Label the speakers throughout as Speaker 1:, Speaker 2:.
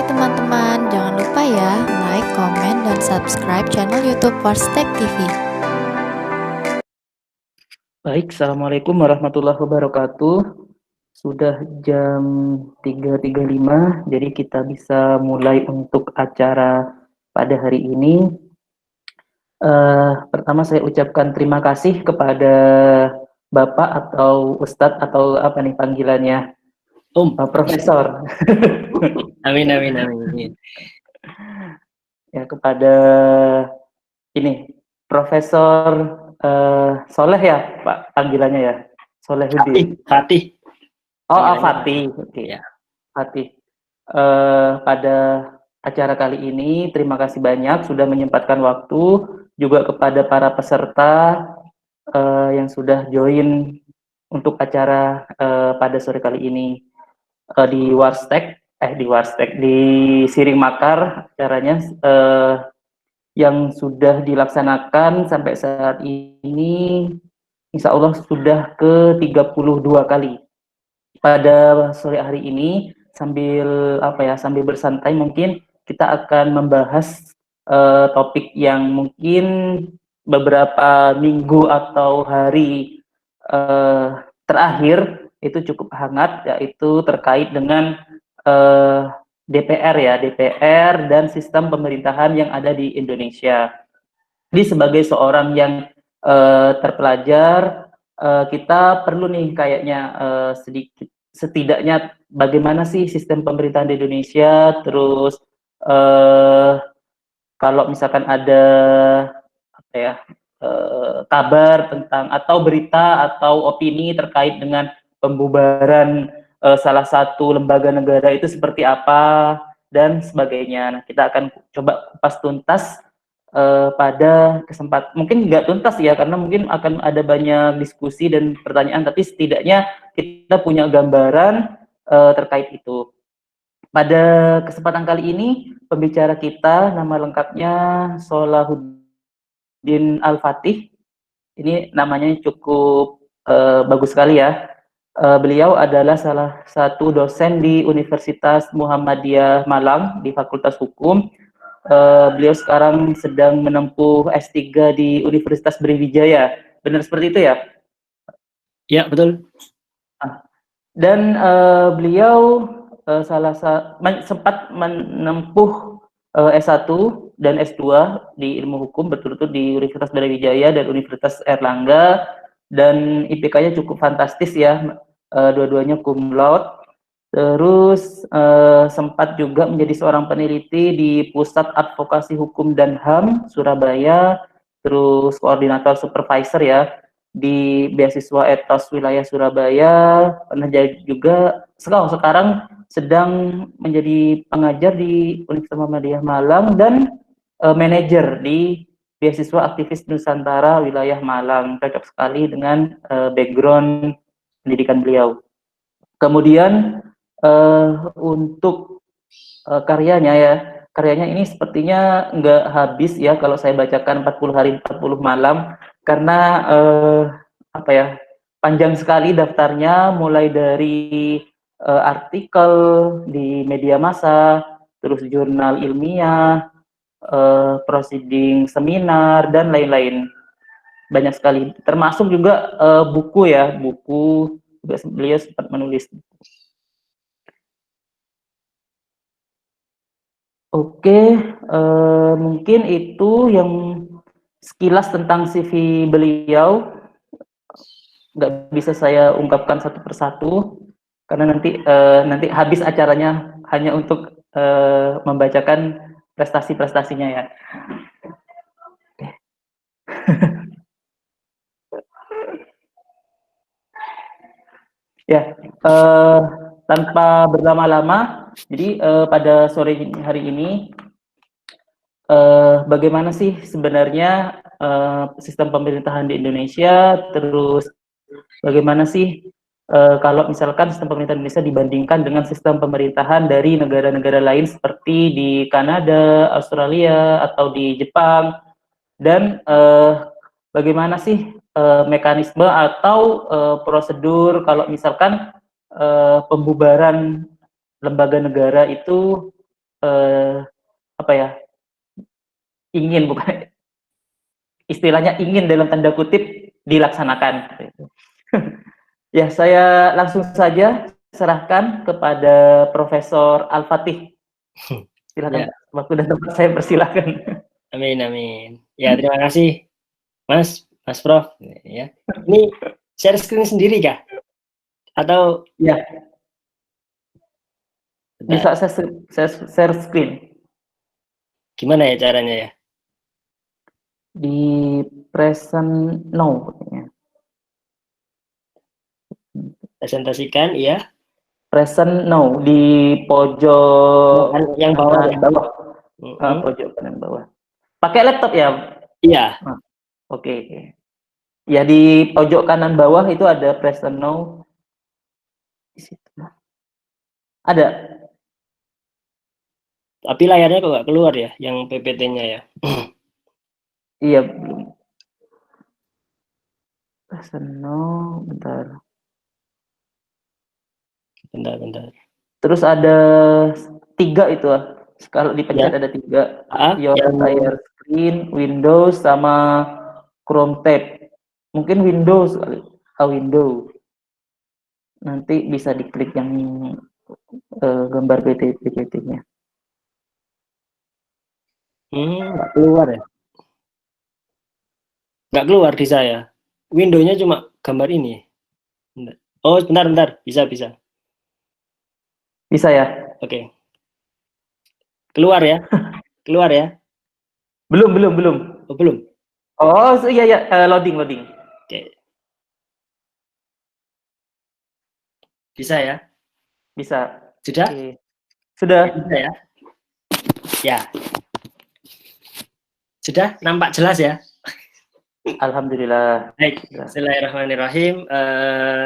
Speaker 1: teman-teman, jangan lupa ya like, komen, dan subscribe channel YouTube Warstek TV.
Speaker 2: Baik, Assalamualaikum warahmatullahi wabarakatuh. Sudah jam 3.35, jadi kita bisa mulai untuk acara pada hari ini. Pertama saya ucapkan terima kasih kepada Bapak atau Ustadz atau apa nih panggilannya? Profesor.
Speaker 3: Amin, amin, amin.
Speaker 2: Ya, kepada ini Profesor Soleh ya Pak panggilannya ya? Solehuddin.
Speaker 3: Fatih.
Speaker 2: Oh, Fatih. Oke.
Speaker 3: Ya.
Speaker 2: Fatih. Pada acara kali ini terima kasih banyak sudah menyempatkan waktu, juga kepada para peserta yang sudah join untuk acara pada sore kali ini di Siring Makar acaranya yang sudah dilaksanakan sampai saat ini insya Allah sudah ke-32 kali. Pada sore hari ini sambil bersantai mungkin kita akan membahas topik yang mungkin beberapa minggu atau hari terakhir itu cukup hangat, yaitu terkait dengan DPR dan sistem pemerintahan yang ada di Indonesia. Jadi sebagai seorang yang terpelajar, kita perlu nih kayaknya setidaknya bagaimana sih sistem pemerintahan di Indonesia, terus kalau misalkan ada kabar tentang atau berita atau opini terkait dengan pembubaran salah satu lembaga negara itu seperti apa dan sebagainya. Nah, kita akan coba kupas tuntas pada kesempatan, mungkin nggak tuntas ya karena mungkin akan ada banyak diskusi dan pertanyaan, tapi setidaknya kita punya gambaran terkait itu. Pada kesempatan kali ini pembicara kita nama lengkapnya Solahuddin Al-Fatih. Ini namanya cukup bagus sekali ya. Beliau adalah salah satu dosen di Universitas Muhammadiyah Malang di Fakultas Hukum. Beliau sekarang sedang menempuh S3 di Universitas Brawijaya. Benar seperti itu ya?
Speaker 3: Ya, betul.
Speaker 2: Dan beliau sempat menempuh S1 dan S2 di ilmu hukum berturut-turut di Universitas Brawijaya dan Universitas Airlangga, dan IPK-nya cukup fantastis ya, dua-duanya cum laude. Terus sempat juga menjadi seorang peneliti di Pusat Advokasi Hukum dan HAM Surabaya, terus koordinator supervisor ya di beasiswa etos wilayah Surabaya, pernah jadi juga sekarang sedang menjadi pengajar di Universitas Muhammadiyah Malang dan manajer di beasiswa aktivis Nusantara wilayah Malang. Cocok sekali dengan background pendidikan beliau. Kemudian untuk karyanya ini sepertinya nggak habis ya kalau saya bacakan 40 hari 40 malam, karena panjang sekali daftarnya, mulai dari artikel di media massa, terus jurnal ilmiah, proceeding seminar, dan lain-lain. Banyak sekali, termasuk juga buku juga beliau sempat menulis. Oke, mungkin itu yang sekilas tentang CV beliau. Nggak bisa saya ungkapkan satu persatu karena nanti habis acaranya hanya untuk membacakan prestasi-prestasinya ya. Ya, tanpa berlama-lama, jadi pada sore hari ini bagaimana sih sebenarnya sistem pemerintahan di Indonesia, terus bagaimana sih kalau misalkan sistem pemerintahan Indonesia dibandingkan dengan sistem pemerintahan dari negara-negara lain seperti di Kanada, Australia, atau di Jepang, dan bagaimana sih mekanisme atau prosedur kalau misalkan pembubaran lembaga negara itu apa ya, ingin, bukan istilahnya ingin dalam tanda kutip dilaksanakan. Ya, saya langsung saja serahkan kepada Profesor Al-Fatih. Silakan,
Speaker 3: Ya,
Speaker 2: waktu dan tempat saya persilakan.
Speaker 3: amin, amin. Ya, terima kasih, Mas Prof. Ya, ini share screen sendiri kah? Atau
Speaker 2: Ya,
Speaker 3: bentar,
Speaker 2: bisa saya share screen.
Speaker 3: gimana ya caranya ya?
Speaker 2: Di present now.
Speaker 3: Presentasikan, ya.
Speaker 2: Present now di pojok
Speaker 3: Yang bawah
Speaker 2: kanan
Speaker 3: ya.
Speaker 2: bawah.
Speaker 3: Mm-mm.
Speaker 2: Pojok kanan bawah. Pakai laptop ya?
Speaker 3: Iya,
Speaker 2: Oke. Ya, di pojok kanan bawah itu ada present now. Di situ. Ada.
Speaker 3: tapi layarnya kok nggak keluar ya, yang PPT-nya ya.
Speaker 2: Iya, belum. Present now, bentar.
Speaker 3: Bentar.
Speaker 2: Terus ada 3 itu. Kalau dipencet
Speaker 3: Ya,
Speaker 2: ada 3. Your
Speaker 3: yang
Speaker 2: entire screen, Windows sama Chrome tab. Mungkin Windows kali. Windows. Nanti bisa diklik yang gambar PPT-nya.
Speaker 3: nggak keluar ya. Nggak keluar di saya. Windows-nya cuma gambar ini. Bentar. Oh, bentar. Bisa.
Speaker 2: Bisa ya?
Speaker 3: Oke. Keluar ya.
Speaker 2: Belum.
Speaker 3: Oh, belum.
Speaker 2: Oh, iya, loading.
Speaker 3: Oke. Bisa ya.
Speaker 2: Bisa.
Speaker 3: Sudah?
Speaker 2: Oke. Sudah.
Speaker 3: Bisa ya. Ya. Sudah nampak jelas ya.
Speaker 2: Alhamdulillah.
Speaker 3: Baik, bismillahirrahmanirrahim.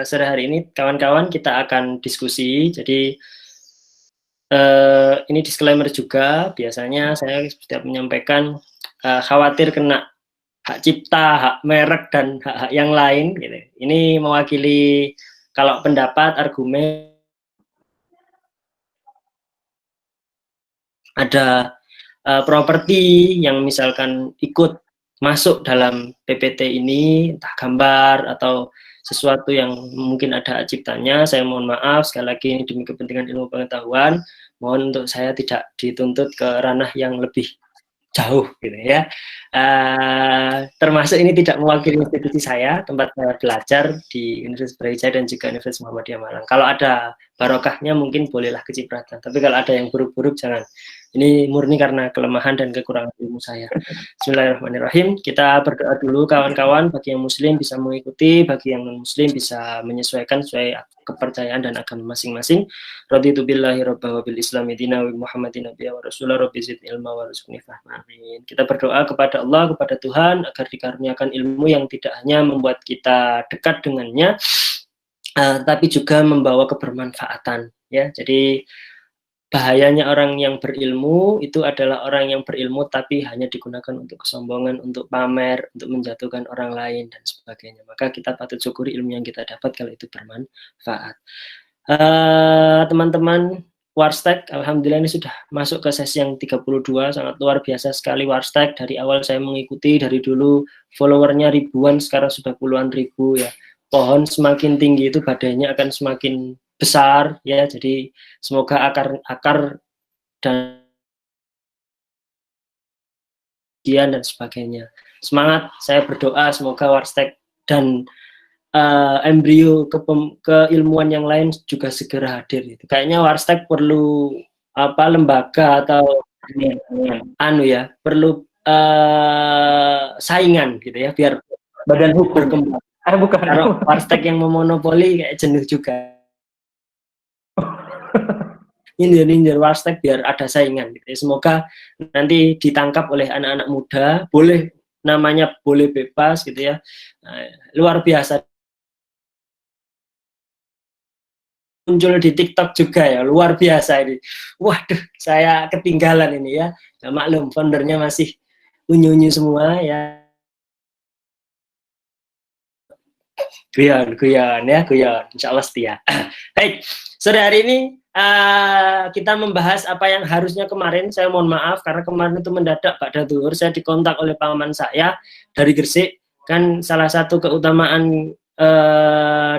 Speaker 3: Sore hari ini kawan-kawan kita akan diskusi. Jadi ini disclaimer juga. Biasanya saya setiap menyampaikan khawatir kena hak cipta, hak merek dan hak-hak yang lain. Gitu. Ini mewakili kalau pendapat, argumen ada properti yang misalkan ikut masuk dalam PPT ini, entah gambar atau sesuatu yang mungkin ada hak ciptanya, saya mohon maaf, sekali lagi ini demi kepentingan ilmu pengetahuan, mohon untuk saya tidak dituntut ke ranah yang lebih jauh gitu ya. Termasuk ini tidak mewakili institusi saya, tempat saya belajar di Universitas Brawijaya dan juga Universitas Muhammadiyah Malang. Kalau ada barokahnya mungkin bolehlah kecipratan, tapi kalau ada yang buruk-buruk jangan. Ini murni karena kelemahan dan kekurangan ilmu saya. Bismillahirrahmanirrahim. Kita berdoa dulu kawan-kawan, bagi yang muslim bisa mengikuti, bagi yang non muslim bisa menyesuaikan sesuai kepercayaan dan agama masing-masing. Raditu billahi rabbah wa bil islami dina wa Muhammadin nabiyya wa rasulah rabbi zid ilma wa rizqni fahma. Amin. Kita berdoa kepada Allah, kepada Tuhan agar dikaruniakan ilmu yang tidak hanya membuat kita dekat dengannya, tapi juga membawa kebermanfaatan. Ya, jadi bahayanya orang yang berilmu itu adalah orang yang berilmu tapi hanya digunakan untuk kesombongan, untuk pamer, untuk menjatuhkan orang lain dan sebagainya. Maka kita patut syukuri ilmu yang kita dapat kalau itu bermanfaat. Teman-teman Warstek, alhamdulillah ini sudah masuk ke sesi yang 32, sangat luar biasa sekali Warstek. Dari awal saya mengikuti, dari dulu followernya ribuan, sekarang sudah puluhan ribu ya. Pohon semakin tinggi itu badainya akan semakin besar ya. Jadi semoga akar dan dan sebagainya. Semangat, saya berdoa semoga Warstek dan embrio keilmuan yang lain juga segera hadir. Kayaknya Warstek perlu lembaga atau perlu saingan gitu ya biar
Speaker 2: badan hukum
Speaker 3: berkembang.
Speaker 2: Bukan.
Speaker 3: Kalau Warstek yang memonopoli kayak jenuh juga. Nyindir Warstek biar ada saingan gitu ya. Semoga nanti ditangkap oleh anak-anak muda, boleh namanya boleh bebas gitu ya. Luar biasa. Muncul di TikTok juga ya, luar biasa ini. Waduh, saya ketinggalan ini ya. Nah, maklum foundernya masih unyu-unyu semua ya. Guyon ya, insya Allah setia. Baik, sore hari ini kita membahas apa yang harusnya kemarin. Saya mohon maaf karena kemarin itu mendadak pada zuhur saya dikontak oleh paman saya dari Gresik. Kan salah satu keutamaan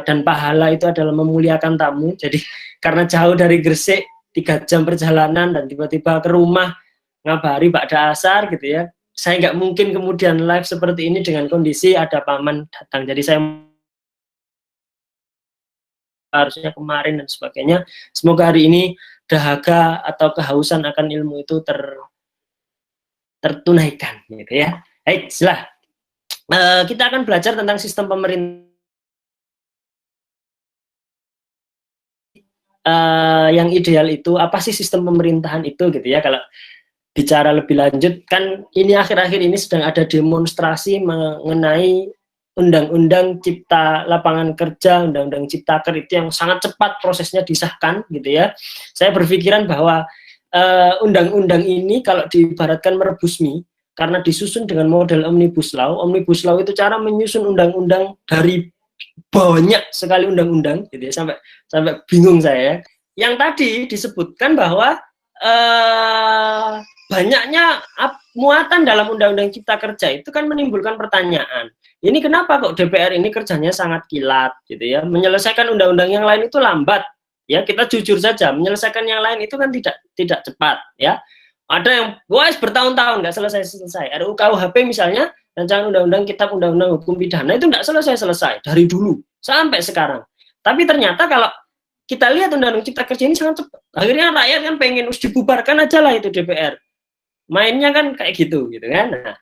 Speaker 3: dan pahala itu adalah memuliakan tamu. Jadi karena jauh dari Gresik 3 jam perjalanan dan tiba-tiba ke rumah ngabari ba'da asar gitu ya. Saya nggak mungkin kemudian live seperti ini dengan kondisi ada paman datang. Jadi saya harusnya kemarin dan sebagainya. Semoga hari ini dahaga atau kehausan akan ilmu itu tertunaikan gitu ya. Baik, silah. Kita akan belajar tentang sistem pemerintah yang ideal itu. Apa sih sistem pemerintahan itu gitu ya. Kalau bicara lebih lanjut, kan ini akhir-akhir ini sedang ada demonstrasi mengenai Undang-Undang Cipta Lapangan Kerja, Undang-Undang Ciptaker itu yang sangat cepat prosesnya disahkan gitu ya. Saya berpikiran bahwa undang-undang ini kalau diibaratkan merebus mie, karena disusun dengan model Omnibus Law. Omnibus Law itu cara menyusun undang-undang dari banyak sekali undang-undang gitu ya, sampai bingung saya. Yang tadi disebutkan bahwa banyaknya muatan dalam Undang-Undang Cipta Kerja itu kan menimbulkan pertanyaan. Ini kenapa kok DPR ini kerjanya sangat kilat gitu ya? Menyelesaikan undang-undang yang lain itu lambat. Ya, kita jujur saja, menyelesaikan yang lain itu kan tidak cepat ya. Ada yang bertahun-tahun nggak selesai-selesai. RUU KUHP misalnya, rancangan undang-undang kitab undang-undang hukum pidana itu nggak selesai-selesai dari dulu sampai sekarang. Tapi ternyata kalau kita lihat undang-undang Cipta Kerja ini sangat cepat. Akhirnya rakyat kan pengen dibubarkan aja lah itu DPR. Mainnya kan kayak gitu kan. Nah,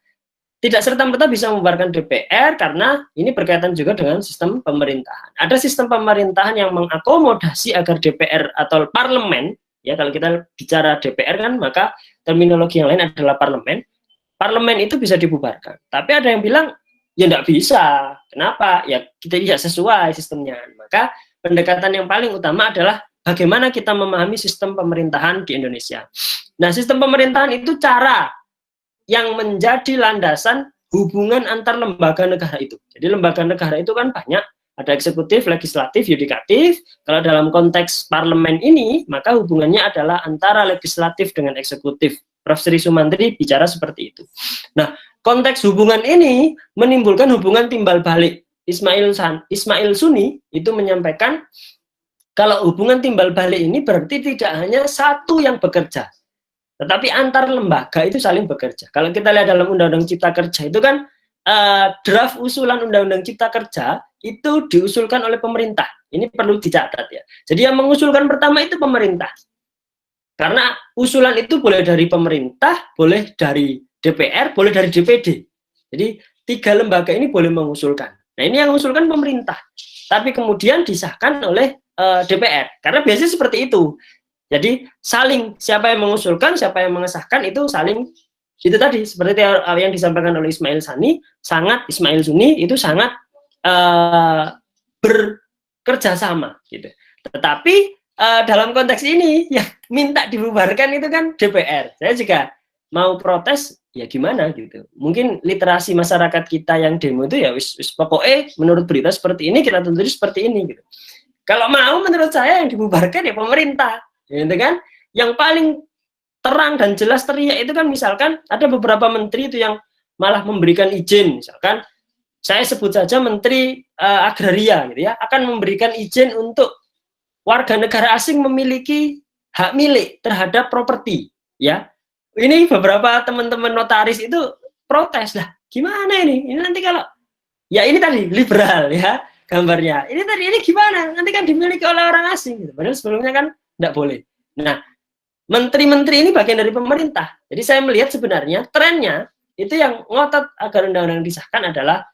Speaker 3: tidak serta-merta bisa membubarkan DPR karena ini berkaitan juga dengan sistem pemerintahan. Ada sistem pemerintahan yang mengakomodasi agar DPR atau parlemen, ya kalau kita bicara DPR kan maka terminologi yang lain adalah parlemen. Parlemen itu bisa dibubarkan. Tapi ada yang bilang ya enggak bisa. Kenapa? Ya kita tidak sesuai sistemnya. Maka pendekatan yang paling utama adalah bagaimana kita memahami sistem pemerintahan di Indonesia. Nah, sistem pemerintahan itu cara yang menjadi landasan hubungan antar lembaga negara itu. Jadi lembaga negara itu kan banyak, ada eksekutif, legislatif, yudikatif. Kalau dalam konteks parlemen ini, maka hubungannya adalah antara legislatif dengan eksekutif. Prof. Sri Sumantri bicara seperti itu. Nah, konteks hubungan ini menimbulkan hubungan timbal balik. Ismail Suni itu menyampaikan kalau hubungan timbal balik ini berarti tidak hanya satu yang bekerja, tetapi antar lembaga itu saling bekerja. Kalau kita lihat dalam Undang-Undang Cipta Kerja itu kan draft usulan Undang-Undang Cipta Kerja itu diusulkan oleh pemerintah. Ini perlu dicatat ya. Jadi yang mengusulkan pertama itu pemerintah. Karena usulan itu boleh dari pemerintah, boleh dari DPR, boleh dari DPD. Jadi 3 lembaga ini boleh mengusulkan. Nah, ini yang mengusulkan pemerintah. Tapi kemudian disahkan oleh DPR. Karena biasanya seperti itu. Jadi saling, siapa yang mengusulkan, siapa yang mengesahkan itu saling, itu tadi seperti yang disampaikan oleh Ismail Suni itu sangat bekerja sama gitu. Tetapi dalam konteks ini yang minta dibubarkan itu kan DPR. Saya juga mau protes ya gimana gitu. Mungkin literasi masyarakat kita yang demo itu ya wis pokoknya menurut berita seperti ini kita tuntut seperti ini gitu. Kalau mau menurut saya yang dibubarkan ya pemerintah. Gitu kan? Yang paling terang dan jelas teriak itu kan misalkan ada beberapa menteri itu yang malah memberikan izin, misalkan saya sebut saja Menteri Agraria gitu ya, akan memberikan izin untuk warga negara asing memiliki hak milik terhadap properti ya. Ini beberapa teman-teman notaris itu protes lah. Gimana ini? Ini nanti kalau ya ini tadi liberal ya gambarnya. Ini tadi ini gimana? Nanti kan dimiliki oleh orang asing gitu. Padahal sebelumnya kan tidak boleh. Nah, menteri-menteri ini bagian dari pemerintah. Jadi saya melihat sebenarnya trennya itu yang ngotot agar undang-undang disahkan adalah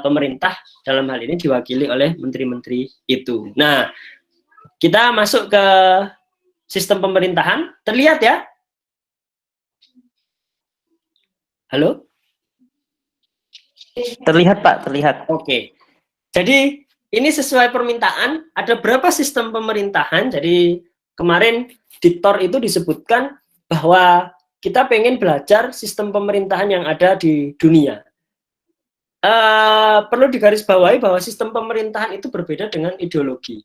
Speaker 3: pemerintah, dalam hal ini diwakili oleh menteri-menteri itu. Nah, kita masuk ke sistem pemerintahan. Terlihat ya? Halo?
Speaker 2: Terlihat Pak, terlihat.
Speaker 3: Oke. Jadi ini sesuai permintaan. Ada berapa sistem pemerintahan? Jadi kemarin Diktor itu disebutkan bahwa kita pengen belajar sistem pemerintahan yang ada di dunia. Perlu digarisbawahi bahwa sistem pemerintahan itu berbeda dengan ideologi.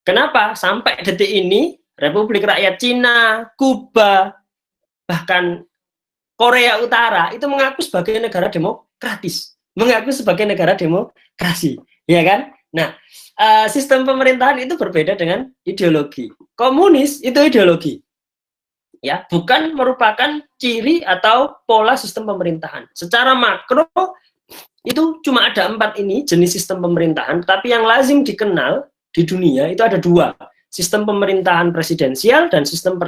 Speaker 3: Kenapa? Sampai detik ini Republik Rakyat Cina, Kuba, bahkan Korea Utara itu mengaku sebagai negara demokratis, mengaku sebagai negara demokrasi, ya kan? Nah, sistem pemerintahan itu berbeda dengan ideologi. Komunis itu ideologi, ya, bukan merupakan ciri atau pola sistem pemerintahan. Secara makro itu cuma ada 4 ini jenis sistem pemerintahan, tapi yang lazim dikenal di dunia itu ada 2, sistem pemerintahan presidensial dan sistem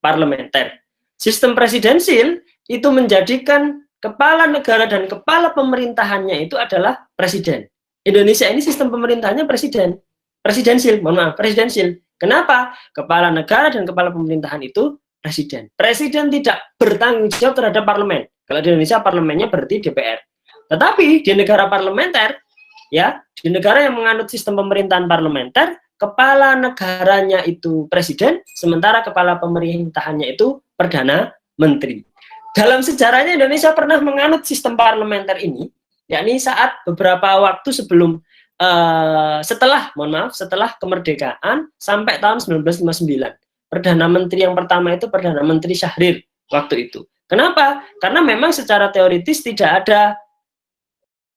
Speaker 3: parlementer. Sistem presidensial itu menjadikan kepala negara dan kepala pemerintahannya itu adalah presiden. Indonesia ini sistem pemerintahannya presidensial, mohon maaf, presidensial. Kenapa? Kepala negara dan kepala pemerintahan itu presiden. Presiden tidak bertanggung jawab terhadap parlemen. Kalau di Indonesia parlemennya berarti DPR. Tetapi di negara parlementer, ya, di negara yang menganut sistem pemerintahan parlementer, kepala negaranya itu presiden, sementara kepala pemerintahannya itu perdana menteri. Dalam sejarahnya Indonesia pernah menganut sistem parlementer ini, yakni saat beberapa waktu sebelum setelah kemerdekaan sampai tahun 1959. Perdana Menteri yang pertama itu Perdana Menteri Syahrir waktu itu. Kenapa? Karena memang secara teoritis tidak ada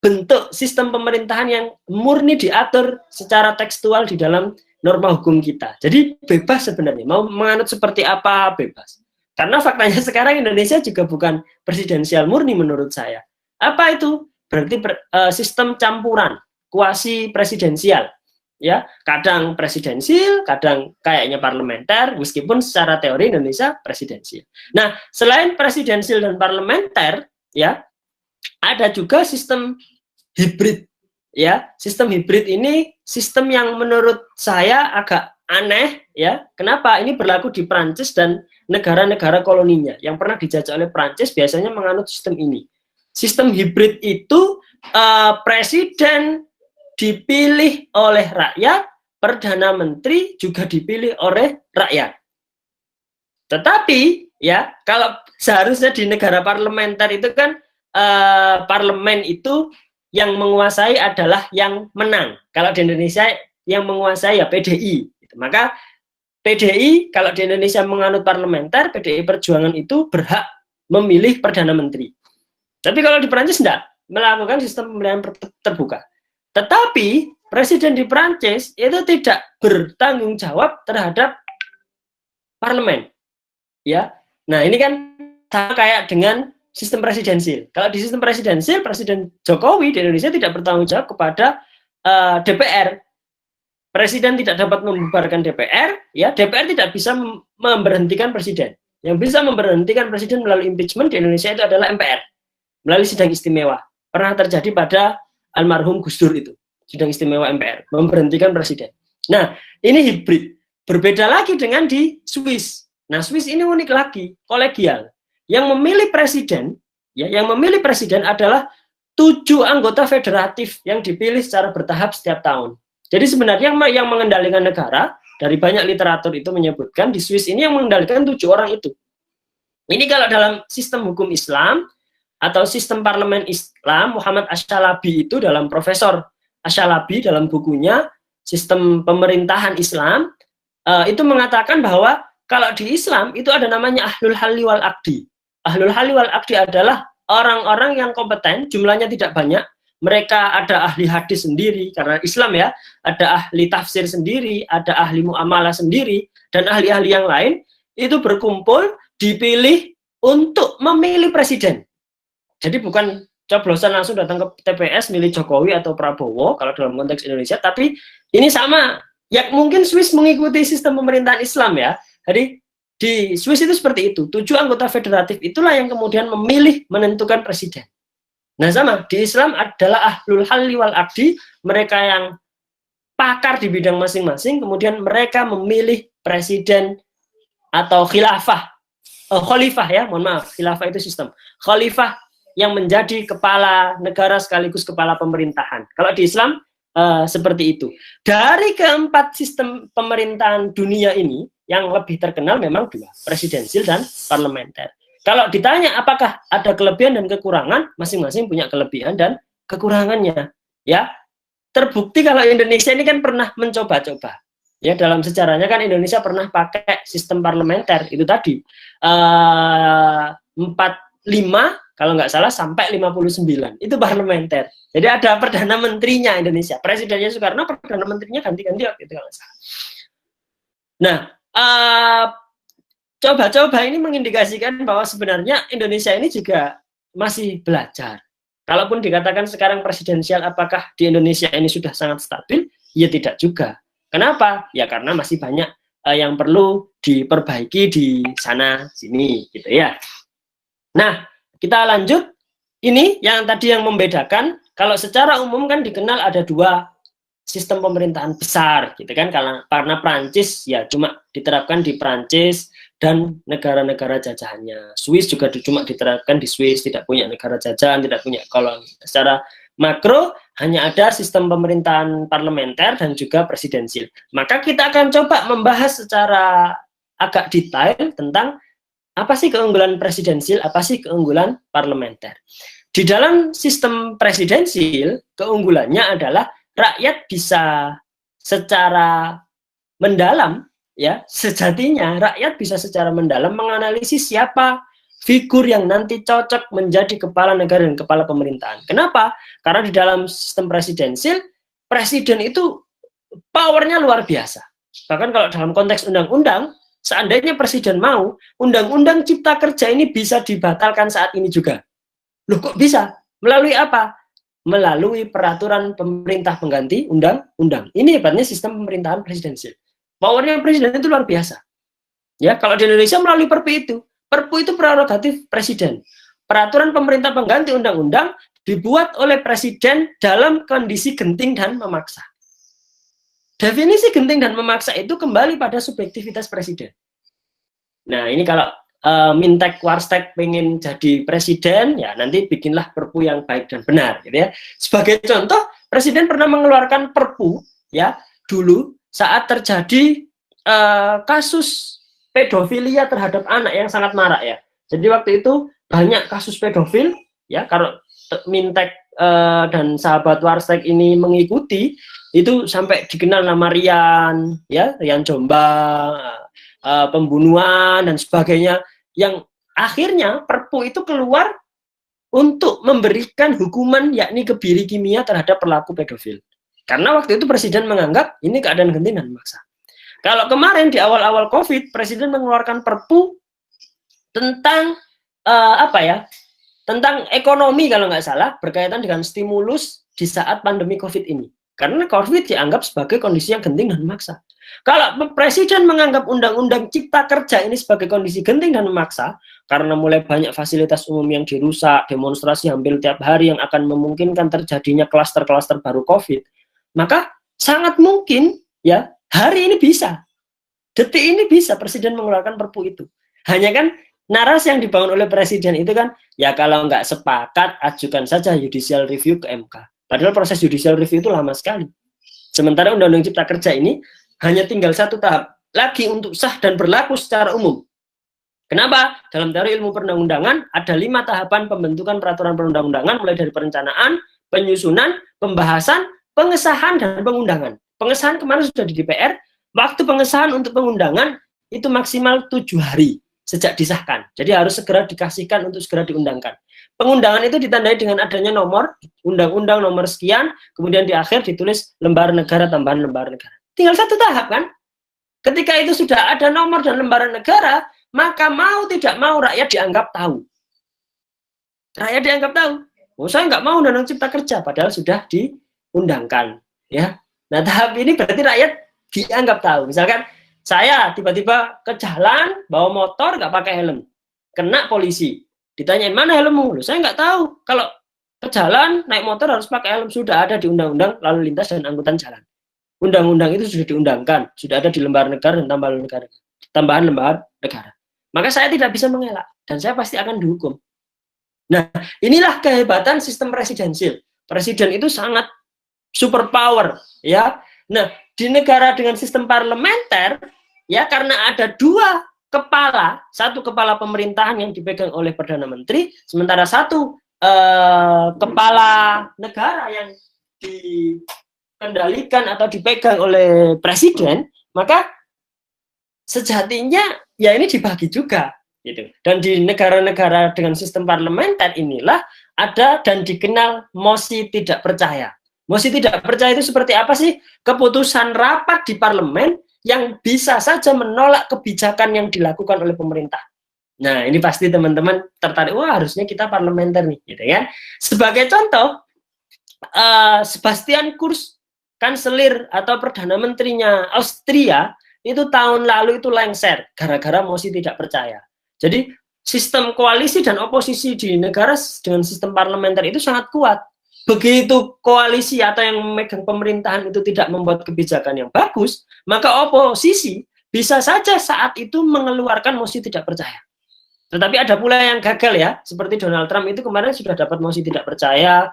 Speaker 3: bentuk sistem pemerintahan yang murni diatur secara tekstual di dalam norma hukum kita. Jadi bebas sebenarnya, mau menganut seperti apa bebas. Karena faktanya sekarang Indonesia juga bukan presidensial murni menurut saya. Apa itu? Berarti sistem campuran, kuasi presidensial. Ya, kadang presidensial, kadang kayaknya parlementer, meskipun secara teori Indonesia presidensial. Nah, selain presidensial dan parlementer, ya, ada juga sistem hibrid. Ya, sistem hibrid ini sistem yang menurut saya agak aneh, ya. Kenapa? Ini berlaku di Prancis dan negara-negara koloninya yang pernah dijajah oleh Prancis biasanya menganut sistem ini. Sistem hibrid itu presiden dipilih oleh rakyat, perdana menteri juga dipilih oleh rakyat. Tetapi ya, kalau seharusnya di negara parlementer itu kan parlemen itu yang menguasai adalah yang menang. Kalau di Indonesia yang menguasai ya PDI. Maka PDI kalau di Indonesia menganut parlementer, PDI Perjuangan itu berhak memilih perdana menteri. Tapi kalau di Perancis tidak, melakukan sistem pemilihan terbuka. Tetapi presiden di Prancis itu tidak bertanggung jawab terhadap parlemen, ya. Nah ini kan sama kayak dengan sistem presidensial. Kalau di sistem presidensial, Presiden Jokowi di Indonesia tidak bertanggung jawab kepada DPR. Presiden tidak dapat membubarkan DPR, ya. DPR tidak bisa memberhentikan presiden. Yang bisa memberhentikan presiden melalui impeachment di Indonesia itu adalah MPR melalui sidang istimewa. Pernah terjadi pada almarhum Gus Dur itu, sidang istimewa MPR, memberhentikan presiden. Nah, ini hibrid. Berbeda lagi dengan di Swiss. Nah, Swiss ini unik lagi, kolegial. Yang memilih presiden, ya, yang memilih presiden adalah 7 anggota federatif yang dipilih secara bertahap setiap tahun. Jadi sebenarnya yang mengendalikan negara, dari banyak literatur itu menyebutkan di Swiss ini yang mengendalikan 7 orang itu. Ini kalau dalam sistem hukum Islam, atau sistem parlemen Islam, Muhammad Ash-Shalabi itu dalam Profesor Ash-Shalabi dalam bukunya Sistem Pemerintahan Islam itu mengatakan bahwa kalau di Islam itu ada namanya Ahlul Halli wal Aqdi. Ahlul Halli wal Aqdi adalah orang-orang yang kompeten, jumlahnya tidak banyak. Mereka ada ahli hadis sendiri karena Islam ya, ada ahli tafsir sendiri, ada ahli muamalah sendiri, dan ahli-ahli yang lain itu berkumpul dipilih untuk memilih presiden. Jadi bukan coblosan langsung datang ke TPS milih Jokowi atau Prabowo kalau dalam konteks Indonesia, tapi ini sama. Ya mungkin Swiss mengikuti sistem pemerintahan Islam ya. Jadi di Swiss itu seperti itu. 7 anggota federatif itulah yang kemudian memilih menentukan presiden. Nah sama, di Islam adalah Ahlul Halli wal Aqdi, mereka yang pakar di bidang masing-masing, kemudian mereka memilih presiden atau khilafah. Khalifah ya, mohon maaf, khilafah itu sistem. Khalifah yang menjadi kepala negara sekaligus kepala pemerintahan. Kalau di Islam seperti itu. Dari keempat sistem pemerintahan dunia ini, yang lebih terkenal memang 2, presidensial dan parlementer. Kalau ditanya apakah ada kelebihan dan kekurangan, masing-masing punya kelebihan dan kekurangannya. Ya, terbukti kalau Indonesia ini kan pernah mencoba-coba. Ya, dalam sejarahnya kan Indonesia pernah pakai sistem parlementer, itu tadi 45 kalau nggak salah sampai 59 itu parlementer. Jadi ada perdana menterinya Indonesia, presidennya Soekarno, perdana menterinya ganti-ganti waktu itu kalau nggak salah. Nah, coba-coba ini mengindikasikan bahwa sebenarnya Indonesia ini juga masih belajar. Kalaupun dikatakan sekarang presidensial, apakah di Indonesia ini sudah sangat stabil? Ya tidak juga. Kenapa? Ya karena masih banyak yang perlu diperbaiki di sana sini gitu ya. Nah, kita lanjut. Ini yang tadi yang membedakan, kalau secara umum kan dikenal ada dua sistem pemerintahan besar gitu kan, karena Prancis ya cuma diterapkan di Prancis dan negara-negara jajahannya. Swiss juga cuma diterapkan di Swiss, tidak punya negara jajahan, tidak punya koloni. Secara makro hanya ada sistem pemerintahan parlementer dan juga presidensil. Maka kita akan coba membahas secara agak detail tentang apa sih keunggulan presidensil, apa sih keunggulan parlementer. Di dalam sistem presidensil, keunggulannya adalah rakyat bisa secara mendalam, ya sejatinya rakyat bisa secara mendalam menganalisis siapa figur yang nanti cocok menjadi kepala negara dan kepala pemerintahan. Kenapa? Karena di dalam sistem presidensil, presiden itu powernya luar biasa. Bahkan kalau dalam konteks undang-undang, seandainya presiden mau, undang-undang cipta kerja ini bisa dibatalkan saat ini juga. Loh kok bisa? Melalui apa? Melalui peraturan pemerintah pengganti undang-undang. Ini hebatnya sistem pemerintahan presidensial. Powernya presiden itu luar biasa. Ya, kalau di Indonesia melalui Perpu itu prerogatif presiden. Peraturan pemerintah pengganti undang-undang dibuat oleh presiden dalam kondisi genting dan memaksa. Definisi genting dan memaksa itu kembali pada subjektivitas presiden. Nah, ini kalau Mintek Warstek pengen jadi presiden, ya nanti bikinlah perpu yang baik dan benar, gitu ya. Sebagai contoh, presiden pernah mengeluarkan perpu, ya, dulu saat terjadi kasus pedofilia terhadap anak yang sangat marak, ya. Jadi waktu itu banyak kasus pedofil, ya. Kalau Mintek dan sahabat Warstek ini mengikuti, itu sampai dikenal nama Rian, ya, Rian Jombang, pembunuhan dan sebagainya, yang akhirnya perpu itu keluar untuk memberikan hukuman yakni kebiri kimia terhadap pelaku pedofil. Karena waktu itu presiden menganggap ini keadaan genting dan memaksa. Kalau kemarin di awal-awal COVID, presiden mengeluarkan perpu tentang tentang ekonomi kalau nggak salah, berkaitan dengan stimulus di saat pandemi COVID ini. Karena COVID dianggap sebagai kondisi yang genting dan memaksa. Kalau presiden menganggap undang-undang cipta kerja ini sebagai kondisi genting dan memaksa, karena mulai banyak fasilitas umum yang dirusak, demonstrasi hampir tiap hari yang akan memungkinkan terjadinya klaster-klaster baru COVID, maka sangat mungkin ya hari ini bisa, detik ini bisa presiden mengeluarkan perpu itu. Hanya kan narasi yang dibangun oleh presiden itu kan, ya kalau nggak sepakat, ajukan saja judicial review ke MK. Padahal proses judicial review itu lama sekali. Sementara Undang-Undang Cipta Kerja ini hanya tinggal satu tahap lagi untuk sah dan berlaku secara umum. Kenapa? Dalam teori ilmu perundang-undangan ada 5 tahapan pembentukan peraturan perundang-undangan, mulai dari perencanaan, penyusunan, pembahasan, pengesahan, dan pengundangan. Pengesahan kemarin sudah di DPR, waktu pengesahan untuk pengundangan itu maksimal 7 hari sejak disahkan. Jadi harus segera dikasihkan untuk segera diundangkan. Pengundangan itu ditandai dengan adanya nomor, undang-undang nomor sekian, kemudian di akhir ditulis lembar negara, tambahan lembar negara. Tinggal satu tahap kan? Ketika itu sudah ada nomor dan lembaran negara, maka mau tidak mau rakyat dianggap tahu. Rakyat dianggap tahu. Oh, saya nggak mau undang-undang cipta kerja, padahal sudah diundangkan. Ya. Nah, tahap ini berarti rakyat dianggap tahu. Misalkan saya tiba-tiba ke jalan, bawa motor, nggak pakai helm. Kena polisi. Ditanyain, mana helmmu? Loh, saya nggak tahu. Kalau ke jalan, naik motor harus pakai helm. Sudah ada di Undang-Undang Lalu Lintas dan Angkutan Jalan. Undang-undang itu sudah diundangkan. Sudah ada di lembar negara dan tambahan lembar negara. Maka saya tidak bisa mengelak. Dan saya pasti akan dihukum. Nah, inilah kehebatan sistem presidensil. Presiden itu sangat superpower. Ya. Nah, di negara dengan sistem parlementer, ya karena ada 2 kepala, satu kepala pemerintahan yang dipegang oleh Perdana Menteri, sementara satu kepala negara yang dikendalikan atau dipegang oleh presiden, maka sejatinya ya ini dibagi juga gitu. Dan di negara-negara dengan sistem parlementer inilah ada dan dikenal mosi tidak percaya. Mosi tidak percaya itu seperti apa sih? Keputusan rapat di parlemen yang bisa saja menolak kebijakan yang dilakukan oleh pemerintah. Nah, ini pasti teman-teman tertarik, wah harusnya kita parlementer nih, gitu kan. Sebagai contoh, Sebastian Kurz, kanselir atau perdana menterinya Austria, itu tahun lalu itu lengser gara-gara mosi tidak percaya. Jadi sistem koalisi dan oposisi di negara dengan sistem parlementer itu sangat kuat. Begitu koalisi atau yang memegang pemerintahan itu tidak membuat kebijakan yang bagus, maka oposisi bisa saja saat itu mengeluarkan mosi tidak percaya. Tetapi ada pula yang gagal ya, seperti Donald Trump itu kemarin sudah dapat mosi tidak percaya,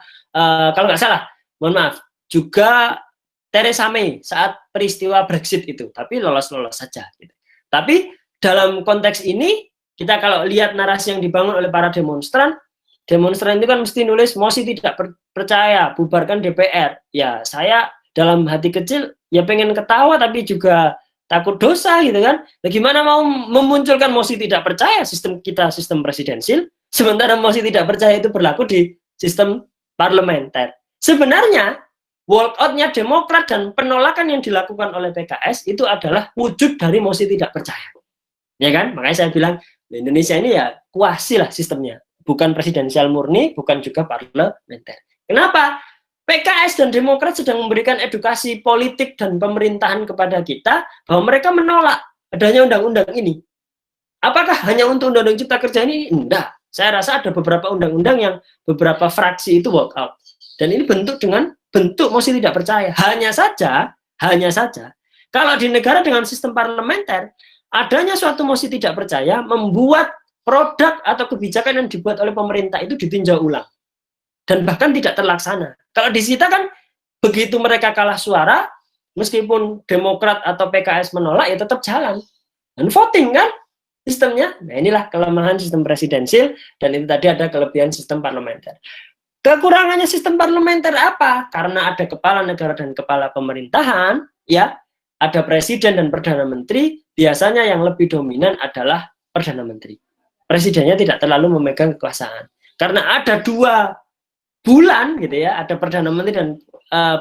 Speaker 3: kalau nggak salah, mohon maaf, juga Theresa May saat peristiwa Brexit itu, tapi lolos-lolos saja. Gitu. Tapi dalam konteks ini, kita kalau lihat narasi yang dibangun oleh para demonstran itu kan mesti nulis mosi tidak percaya, bubarkan DPR. Ya, saya dalam hati kecil ya pengen ketawa tapi juga takut dosa gitu kan. Bagaimana mau memunculkan mosi tidak percaya, sistem kita sistem presidensil, sementara mosi tidak percaya itu berlaku di sistem parlementer. Sebenarnya walkout-nya Demokrat dan penolakan yang dilakukan oleh PKS itu adalah wujud dari mosi tidak percaya. Ya kan? Makanya saya bilang Indonesia ini ya kuasi lah sistemnya, bukan presidensial murni, bukan juga parlementer. Kenapa? PKS dan Demokrat sedang memberikan edukasi politik dan pemerintahan kepada kita bahwa mereka menolak adanya undang-undang ini. Apakah hanya untuk undang-undang cipta kerja ini? Enggak. Saya rasa ada beberapa undang-undang yang beberapa fraksi itu walk out. Dan ini bentuk mosi tidak percaya. Hanya saja, kalau di negara dengan sistem parlementer, adanya suatu mosi tidak percaya membuat produk atau kebijakan yang dibuat oleh pemerintah itu ditinjau ulang. Dan bahkan tidak terlaksana. Kalau di kita kan begitu mereka kalah suara, meskipun Demokrat atau PKS menolak ya tetap jalan. Dan voting kan sistemnya. Nah, inilah kelemahan sistem presidensil dan itu tadi ada kelebihan sistem parlementer. Kekurangannya sistem parlementer apa? Karena ada kepala negara dan kepala pemerintahan, ya, ada presiden dan perdana menteri, biasanya yang lebih dominan adalah perdana menteri. Presidennya tidak terlalu memegang kekuasaan. Karena ada 2 bulan gitu ya, ada perdana menteri dan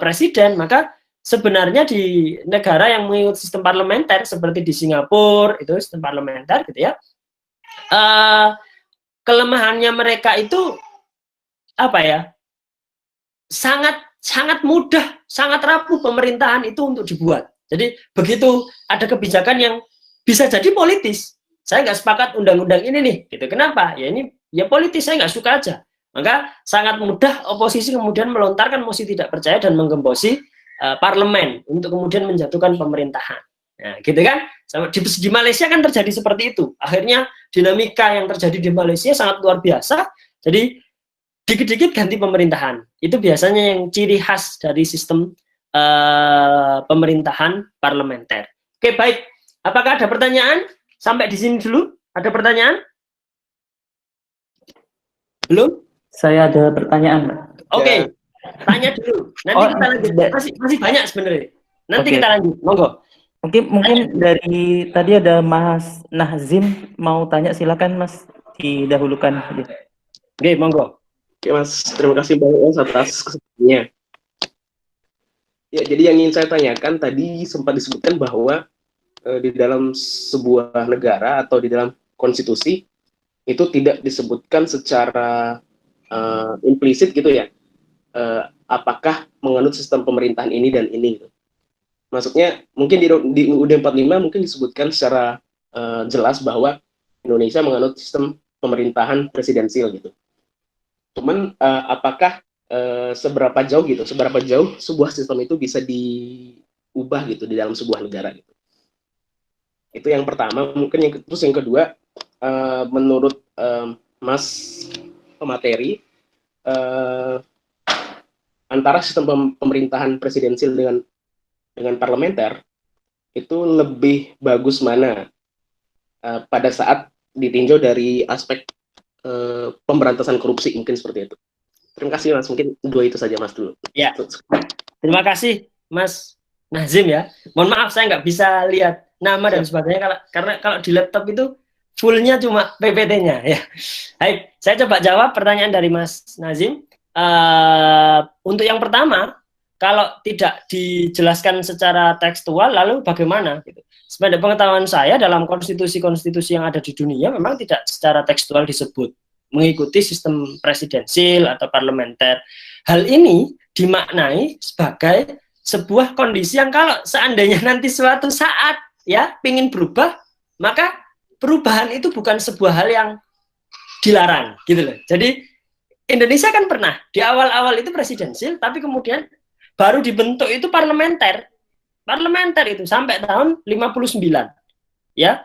Speaker 3: presiden, maka sebenarnya di negara yang mengikuti sistem parlementer seperti di Singapura itu sistem parlementer gitu ya, kelemahannya mereka itu apa ya, sangat mudah, sangat rapuh pemerintahan itu untuk dibuat. Jadi begitu ada kebijakan yang bisa jadi politis, saya nggak sepakat undang-undang ini nih, gitu. Kenapa? Ya ini ya politis, saya nggak suka aja. Maka sangat mudah oposisi kemudian melontarkan mosi tidak percaya dan menggembosi parlemen untuk kemudian menjatuhkan pemerintahan. Nah, gitu kan? Di Malaysia kan terjadi seperti itu. Akhirnya dinamika yang terjadi di Malaysia sangat luar biasa. Jadi dikit-dikit ganti pemerintahan. Itu biasanya yang ciri khas dari sistem pemerintahan parlementer. Oke, baik. Apakah ada pertanyaan? Sampai di sini dulu. Ada pertanyaan? Belum?
Speaker 2: Saya ada pertanyaan.
Speaker 3: Oke, tanya dulu. Nanti kita lanjut. Masih banyak sebenarnya. Nanti kita lanjut. Monggo.
Speaker 2: Mungkin dari tadi ada Mas Nazim mau tanya, silakan Mas, didahulukan.
Speaker 3: Oke, monggo.
Speaker 4: Oke Mas, terima kasih banyak atas kesempatannya. Ya, jadi yang ingin saya tanyakan tadi sempat disebutkan bahwa di dalam sebuah negara atau di dalam konstitusi itu tidak disebutkan secara implisit gitu ya, apakah menganut sistem pemerintahan ini dan ini gitu. Maksudnya mungkin di UUD 45 mungkin disebutkan secara jelas bahwa Indonesia menganut sistem pemerintahan presidensil gitu. Cuman apakah seberapa jauh sebuah sistem itu bisa diubah gitu di dalam sebuah negara gitu. Itu yang pertama. Mungkin terus yang kedua, menurut Mas pemateri, antara sistem pemerintahan presidensil dengan parlementer itu lebih bagus mana pada saat ditinjau dari aspek pemberantasan korupsi, mungkin seperti itu. Terima kasih Mas, mungkin 2 itu saja Mas dulu.
Speaker 3: Ya. Terima kasih Mas Nazim ya. Mohon maaf saya nggak bisa lihat nama dan sebagainya karena kalau di laptop itu fullnya cuma PPT-nya ya. Baik, saya coba jawab pertanyaan dari Mas Nazim. Untuk yang pertama, kalau tidak dijelaskan secara tekstual, lalu bagaimana? Gitu. Sebenarnya pengetahuan saya dalam konstitusi-konstitusi yang ada di dunia memang tidak secara tekstual disebut mengikuti sistem presidensil atau parlementer. Hal ini dimaknai sebagai sebuah kondisi yang kalau seandainya nanti suatu saat ya ingin berubah, maka perubahan itu bukan sebuah hal yang dilarang, gitu loh. Jadi Indonesia kan pernah di awal-awal itu presidensil, tapi kemudian baru dibentuk itu parlementer itu sampai tahun 59 ya.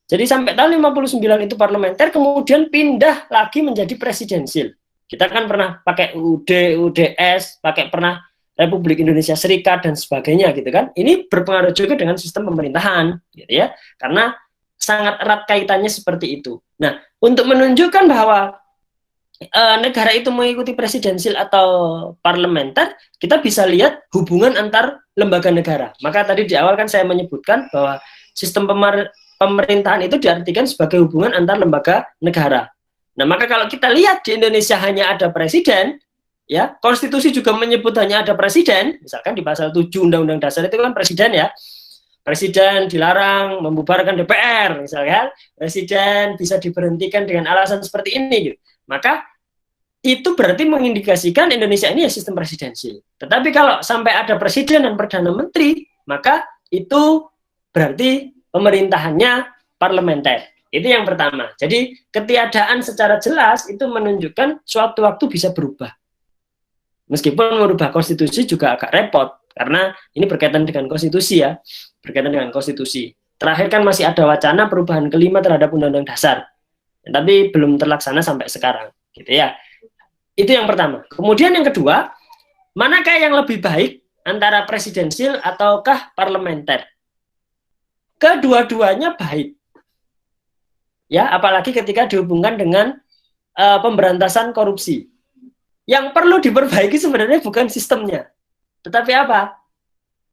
Speaker 3: Jadi sampai tahun 59 itu parlementer, kemudian pindah lagi menjadi presidensil. Kita kan pernah pakai UDS, pakai pernah Republik Indonesia Serikat dan sebagainya gitu kan. Ini berpengaruh juga dengan sistem pemerintahan gitu ya. Karena sangat erat kaitannya seperti itu. Nah, untuk menunjukkan bahwa negara itu mengikuti presidensil atau parlementer, kita bisa lihat hubungan antar lembaga negara. Maka tadi di awal kan saya menyebutkan bahwa sistem pemerintahan itu diartikan sebagai hubungan antar lembaga negara. Nah, maka kalau kita lihat di Indonesia hanya ada presiden, ya, konstitusi juga menyebut hanya ada presiden, misalkan di pasal 7 Undang-Undang Dasar itu kan presiden ya. Presiden dilarang membubarkan DPR, misalkan. Presiden bisa diberhentikan dengan alasan seperti ini gitu. Maka itu berarti mengindikasikan Indonesia ini ya sistem presidensil. Tetapi kalau sampai ada presiden dan perdana menteri, maka itu berarti pemerintahannya parlementer. Itu yang pertama. Jadi ketiadaan secara jelas itu menunjukkan suatu waktu bisa berubah. Meskipun merubah konstitusi juga agak repot, karena ini berkaitan dengan konstitusi ya. Berkaitan dengan konstitusi. Terakhir kan masih ada wacana perubahan kelima terhadap Undang-Undang Dasar. Tapi belum terlaksana sampai sekarang. Gitu ya. Itu yang pertama. Kemudian yang kedua, manakah yang lebih baik antara presidensil ataukah parlementer? Kedua-duanya baik. Ya, apalagi ketika dihubungkan dengan pemberantasan korupsi. Yang perlu diperbaiki sebenarnya bukan sistemnya, tetapi apa?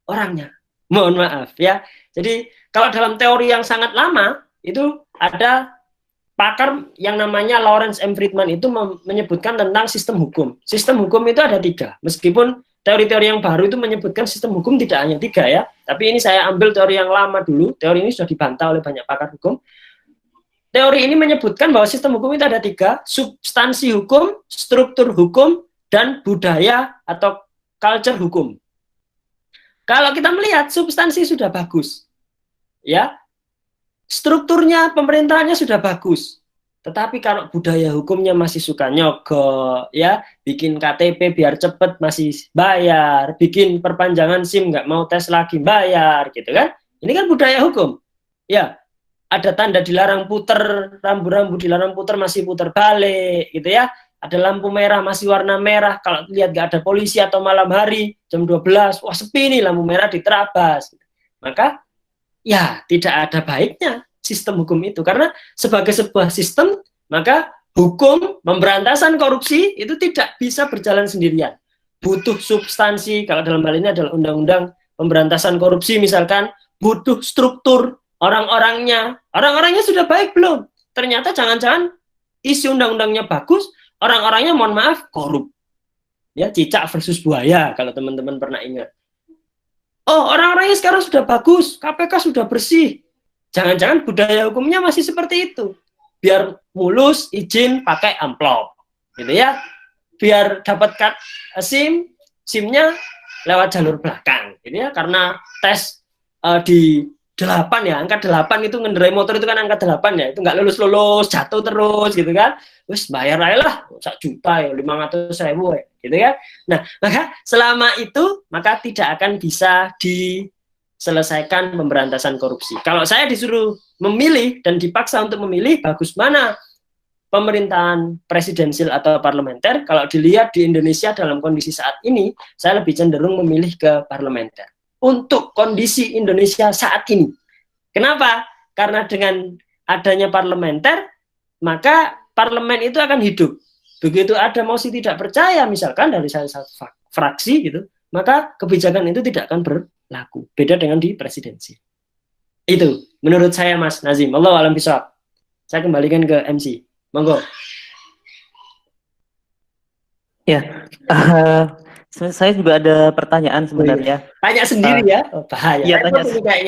Speaker 3: Orangnya. Mohon maaf ya. Jadi kalau dalam teori yang sangat lama itu ada pakar yang namanya Lawrence M. Friedman itu menyebutkan tentang sistem hukum. Sistem hukum itu ada 3. Meskipun teori-teori yang baru itu menyebutkan sistem hukum tidak hanya 3 ya. Tapi ini saya ambil teori yang lama dulu. Teori ini sudah dibantah oleh banyak pakar hukum. Teori ini menyebutkan bahwa sistem hukum itu ada 3. Substansi hukum, struktur hukum, dan budaya atau culture hukum. Kalau kita melihat substansi sudah bagus. Ya. Strukturnya pemerintahannya sudah bagus, tetapi kalau budaya hukumnya masih suka nyogok, ya, bikin KTP biar cepet masih bayar, bikin perpanjangan SIM nggak mau tes lagi bayar, gitu kan? Ini kan budaya hukum, ya. Ada tanda dilarang puter, rambu-rambu dilarang puter masih puter balik, gitu ya. Ada lampu merah masih warna merah, kalau lihat nggak ada polisi atau malam hari jam 12, wah sepi nih lampu merah diterabas, maka ya, tidak ada baiknya sistem hukum itu. Karena sebagai sebuah sistem, maka hukum pemberantasan korupsi itu tidak bisa berjalan sendirian. Butuh substansi, kalau dalam hal ini adalah undang-undang pemberantasan korupsi misalkan, butuh struktur orang-orangnya. Orang-orangnya sudah baik belum? Ternyata jangan-jangan isi undang-undangnya bagus, orang-orangnya mohon maaf korup. Ya, cicak versus buaya kalau teman-teman pernah ingat. Oh, orang-orangnya sekarang sudah bagus, KPK sudah bersih. Jangan-jangan budaya hukumnya masih seperti itu. Biar mulus, izin pakai amplop. Gitu ya. Biar dapat SIM-nya lewat jalur belakang. Gitu ya. Karena tes di 8 ya, angka 8 itu ngendarai motor itu kan angka 8 ya. Itu nggak lulus-lulus, jatuh terus gitu kan. Terus bayar aja lah, 1 juta ya, 500.000 ya. Gitu ya. Nah, maka selama itu maka tidak akan bisa diselesaikan pemberantasan korupsi. Kalau saya disuruh memilih dan dipaksa untuk memilih bagus mana pemerintahan presidensil atau parlementer, kalau dilihat di Indonesia dalam kondisi saat ini, saya lebih cenderung memilih ke parlementer. Untuk kondisi Indonesia saat ini. Kenapa? Karena dengan adanya parlementer, maka parlemen itu akan hidup. Begitu ada mosi tidak percaya misalkan dari salah satu fraksi gitu, maka kebijakan itu tidak akan berlaku. Beda dengan di presidensi. Itu menurut saya Mas Nazim. Allahu a'lam bishawab. Saya kembalikan ke MC. Monggo.
Speaker 2: Ya, saya juga ada pertanyaan sebenarnya.
Speaker 3: Tanya sendiri ya. Oh, bahaya.
Speaker 2: Iya,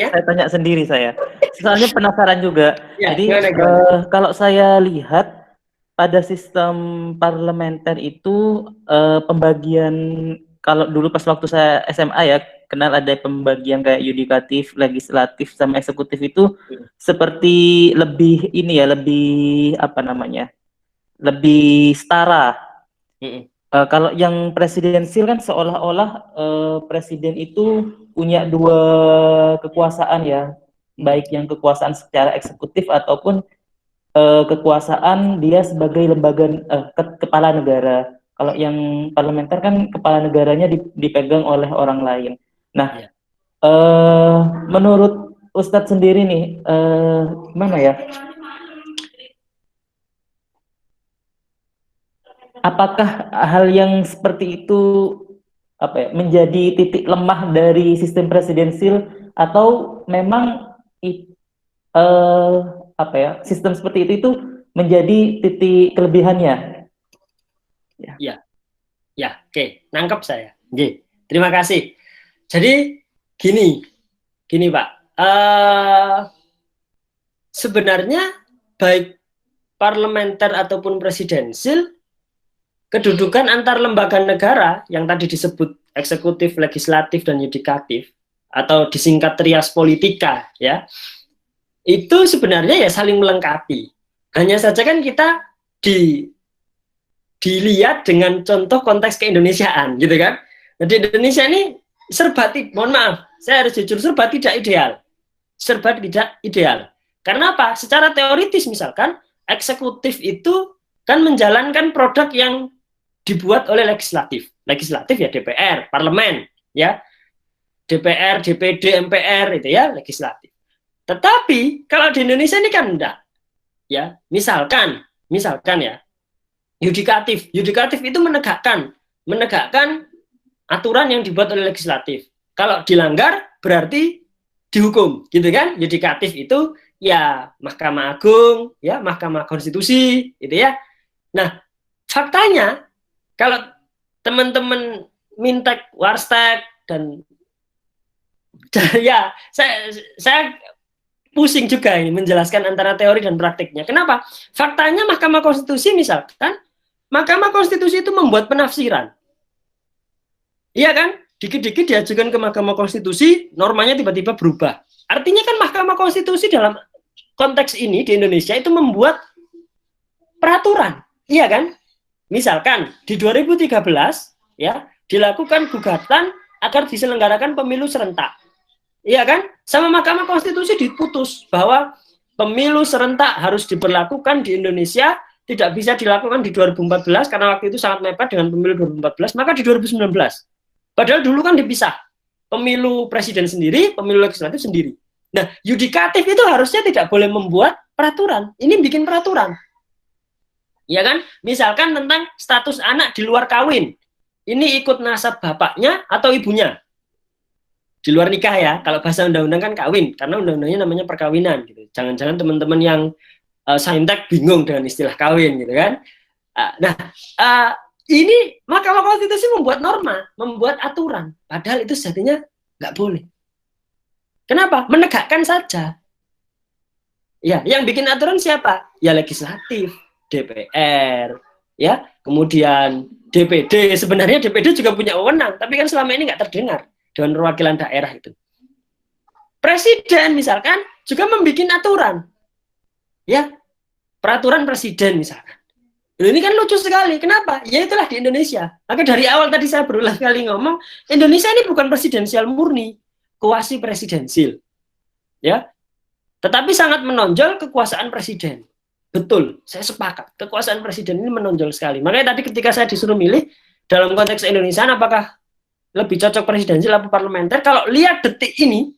Speaker 2: saya tanya sendiri saya. Soalnya penasaran juga.
Speaker 3: Ya,
Speaker 2: Jadi kalau saya lihat pada sistem parlementer itu pembagian, kalau dulu pas waktu saya SMA ya, kenal ada pembagian kayak yudikatif, legislatif sama eksekutif itu seperti lebih ini ya, lebih apa namanya? Lebih setara. Kalau yang presidensil kan seolah-olah presiden itu punya dua kekuasaan ya, baik yang kekuasaan secara eksekutif ataupun kekuasaan dia sebagai lembaga kepala negara. Kalau yang parlementer kan kepala negaranya dipegang oleh orang lain. Nah, menurut Ustadz sendiri nih, gimana ya? Apakah hal yang seperti itu menjadi titik lemah dari sistem presidensil atau memang sistem seperti itu menjadi titik kelebihannya?
Speaker 3: Ya, oke, nangkep saya. Oke, terima kasih. Jadi gini Pak, sebenarnya baik parlementer ataupun presidensil, kedudukan antar lembaga negara yang tadi disebut eksekutif, legislatif, dan yudikatif, atau disingkat trias politika, ya, itu sebenarnya ya saling melengkapi. Hanya saja kan kita dilihat dengan contoh konteks keindonesiaan, gitu kan. Nah, di Indonesia ini mohon maaf, saya harus jujur, serba tidak ideal. Karena apa? Secara teoritis misalkan, eksekutif itu kan menjalankan produk yang dibuat oleh legislatif. Legislatif ya DPR, parlemen, ya. DPR, DPD, MPR itu ya legislatif. Tetapi kalau di Indonesia ini kan enggak. Ya, misalkan ya, yudikatif itu menegakkan aturan yang dibuat oleh legislatif. Kalau dilanggar berarti dihukum, gitu kan? Yudikatif itu ya Mahkamah Agung, ya Mahkamah Konstitusi, gitu ya. Nah, faktanya kalau teman-teman Mintek, Warstek dan ya saya pusing juga ini menjelaskan antara teori dan praktiknya. Kenapa? Faktanya Mahkamah Konstitusi misalkan, Mahkamah Konstitusi itu membuat penafsiran. Iya kan? Dikit-dikit diajukan ke Mahkamah Konstitusi, normanya tiba-tiba berubah. Artinya kan Mahkamah Konstitusi dalam konteks ini di Indonesia itu membuat peraturan. Iya kan? Misalkan di 2013 ya dilakukan gugatan agar diselenggarakan pemilu serentak. Iya kan? Sama Mahkamah Konstitusi diputus bahwa pemilu serentak harus diberlakukan di Indonesia, tidak bisa dilakukan di 2014 karena waktu itu sangat mepet dengan pemilu 2014, maka di 2019. Padahal dulu kan dipisah. Pemilu presiden sendiri, pemilu legislatif sendiri. Nah, yudikatif itu harusnya tidak boleh membuat peraturan. Ini bikin peraturan. Ya kan? Misalkan tentang status anak di luar kawin. Ini ikut nasab bapaknya atau ibunya. Di luar nikah ya. Kalau bahasa undang-undang kan kawin, karena undang-undangnya namanya perkawinan gitu. Jangan-jangan teman-teman yang saintek bingung dengan istilah kawin gitu kan. Ini Mahkamah Konstitusi membuat norma, membuat aturan. Padahal itu sejatinya nggak boleh. Kenapa? Menegakkan saja. Ya, yang bikin aturan siapa? Ya legislatif, DPR, ya, kemudian DPD. Sebenarnya DPD juga punya wewenang, tapi kan selama ini nggak terdengar Dewan Perwakilan Daerah itu. Presiden misalkan juga membuat aturan, ya, peraturan presiden misalkan. Ini kan lucu sekali. Kenapa? Ya itulah di Indonesia. Maka dari awal tadi saya berulang kali ngomong, Indonesia ini bukan presidensial murni, kuasi presidensil, ya. Tetapi sangat menonjol kekuasaan presiden. Betul, saya sepakat. Kekuasaan presiden ini menonjol sekali. Makanya tadi ketika saya disuruh milih dalam konteks Indonesia, apakah lebih cocok presidensial atau parlementer? Kalau lihat detik ini,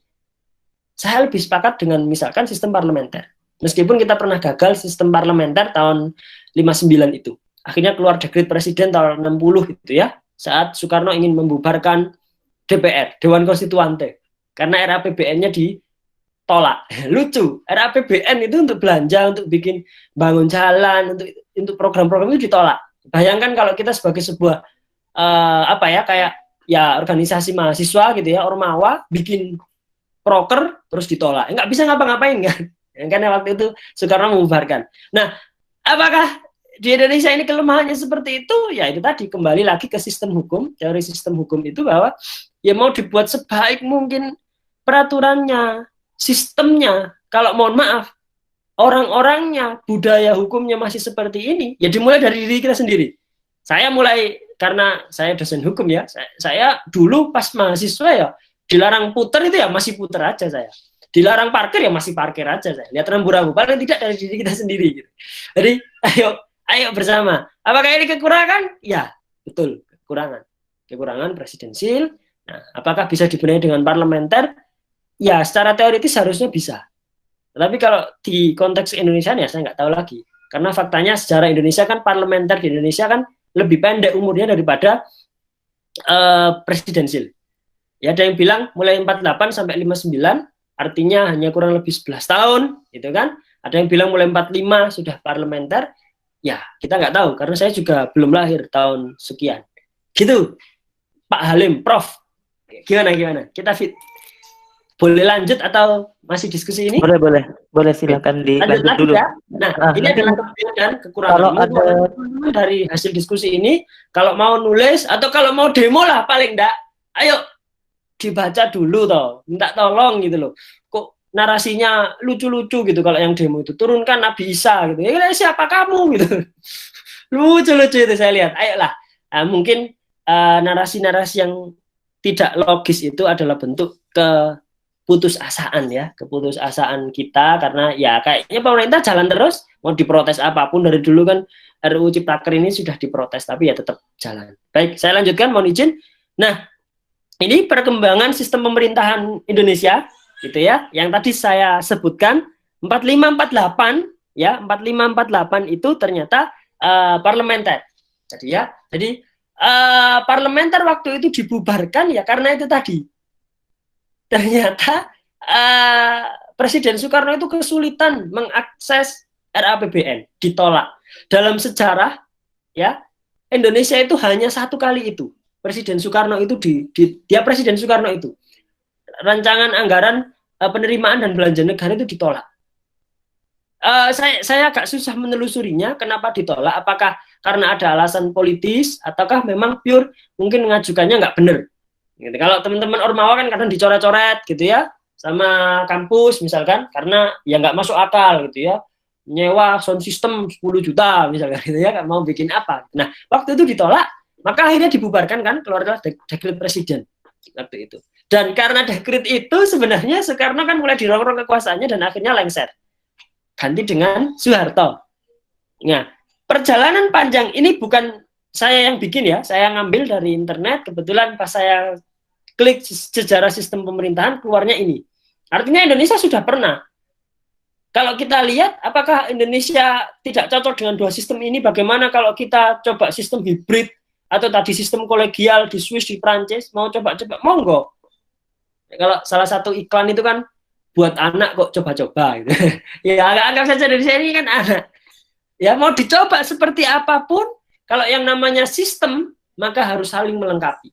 Speaker 3: saya lebih sepakat dengan misalkan sistem parlementer. Meskipun kita pernah gagal sistem parlementer tahun 59 itu. Akhirnya keluar dekret presiden tahun 60 gitu ya. Saat Soekarno ingin membubarkan DPR, Dewan Konstituante. karena RAPBN-nya ditolak. Lucu, RAPBN itu untuk belanja, untuk bikin bangun jalan, untuk program-program itu ditolak. Bayangkan kalau kita sebagai sebuah kayak ya organisasi mahasiswa gitu ya, Ormawa, bikin proker terus ditolak, nggak bisa ngapa-ngapain kan? Karena waktu itu Soekarno membubarkan. Nah, apakah di Indonesia ini kelemahannya seperti itu? Ya itu tadi, kembali lagi ke sistem hukum, teori sistem hukum itu bahwa ya mau dibuat sebaik mungkin peraturannya, sistemnya. Kalau mohon maaf, orang-orangnya, budaya hukumnya masih seperti ini, ya dimulai dari diri kita sendiri. Saya mulai, karena saya dosen hukum ya, saya dulu pas mahasiswa ya, dilarang puter itu ya masih puter aja saya. Dilarang parkir ya masih parkir aja saya. Lihat rambu-rambu, paling tidak dari diri kita sendiri. Gitu. Jadi ayo bersama. Apakah ini kekurangan? Ya, betul, kekurangan presidensil. Nah, apakah bisa dibenahi dengan parlementer? Ya, secara teoritis harusnya bisa. Tapi kalau di konteks Indonesia ya saya nggak tahu lagi. Karena faktanya sejarah Indonesia kan, parlementer di Indonesia kan lebih pendek umurnya daripada presidensil. Ya, ada yang bilang mulai 48 sampai 59, artinya hanya kurang lebih 11 tahun, gitu kan. Ada yang bilang mulai 45 sudah parlementer. Ya, kita nggak tahu, karena saya juga belum lahir tahun sekian. Gitu, Pak Halim, Prof. Gimana? Kita boleh lanjut atau masih diskusi ini?
Speaker 2: Boleh silakan dilanjut dulu.
Speaker 3: Ya. Nah, ini adalah kelebihan dan kekurangan. Kalau ada dari hasil diskusi ini, kalau mau nulis atau kalau mau demo lah paling enggak, ayo dibaca dulu toh, minta tolong gitu loh. Kok narasinya lucu-lucu gitu kalau yang demo itu, turunkan Nabi Isa gitu. Ya siapa kamu gitu. Lucu-lucu itu saya lihat. Ayolah. Nah, mungkin narasi-narasi yang tidak logis itu adalah bentuk keputusasaan ya, keputusasaan kita, karena ya kayaknya pemerintah jalan terus, mau diprotes apapun dari dulu kan RUU Ciptaker ini sudah diprotes tapi ya tetap jalan. Baik, saya lanjutkan, mohon izin. Nah, ini perkembangan sistem pemerintahan Indonesia gitu ya, yang tadi saya sebutkan 4548 ya, 4548 itu ternyata parlementer. Jadi parlementer waktu itu dibubarkan ya karena itu tadi. Ternyata Presiden Soekarno itu kesulitan mengakses RAPBN, ditolak. Dalam sejarah ya, Indonesia itu hanya satu kali itu. Presiden Soekarno itu dia Presiden Soekarno itu rancangan anggaran penerimaan dan belanja negara itu ditolak. Saya agak susah menelusurinya kenapa ditolak, apakah karena ada alasan politis ataukah memang pure mungkin mengajukannya nggak benar. Gitu. Kalau teman-teman Ormawa kan kadang dicoret-coret gitu ya sama kampus misalkan, karena ya nggak masuk akal gitu ya, nyewa sound system 10 juta misalkan gitu ya, mau bikin apa. Nah waktu itu ditolak, maka akhirnya dibubarkan kan, keluarlah dekret presiden waktu itu. Dan karena dekret itu sebenarnya Soekarno kan mulai dirongrong kekuasaannya dan akhirnya lengser. Ganti dengan Soeharto. Nah, perjalanan panjang ini bukan saya yang bikin ya, saya ngambil dari internet, kebetulan pas saya klik sejarah sistem pemerintahan keluarnya ini. Artinya Indonesia sudah pernah. Kalau kita lihat apakah Indonesia tidak cocok dengan dua sistem ini, bagaimana kalau kita coba sistem hibrid atau tadi sistem kolegial di Swiss, di Prancis, mau coba-coba, monggo. Kalau salah satu iklan itu kan buat anak kok coba-coba gitu. Ya anggap saja dari sini kan anak. Ya mau dicoba seperti apapun, kalau yang namanya sistem maka harus saling melengkapi.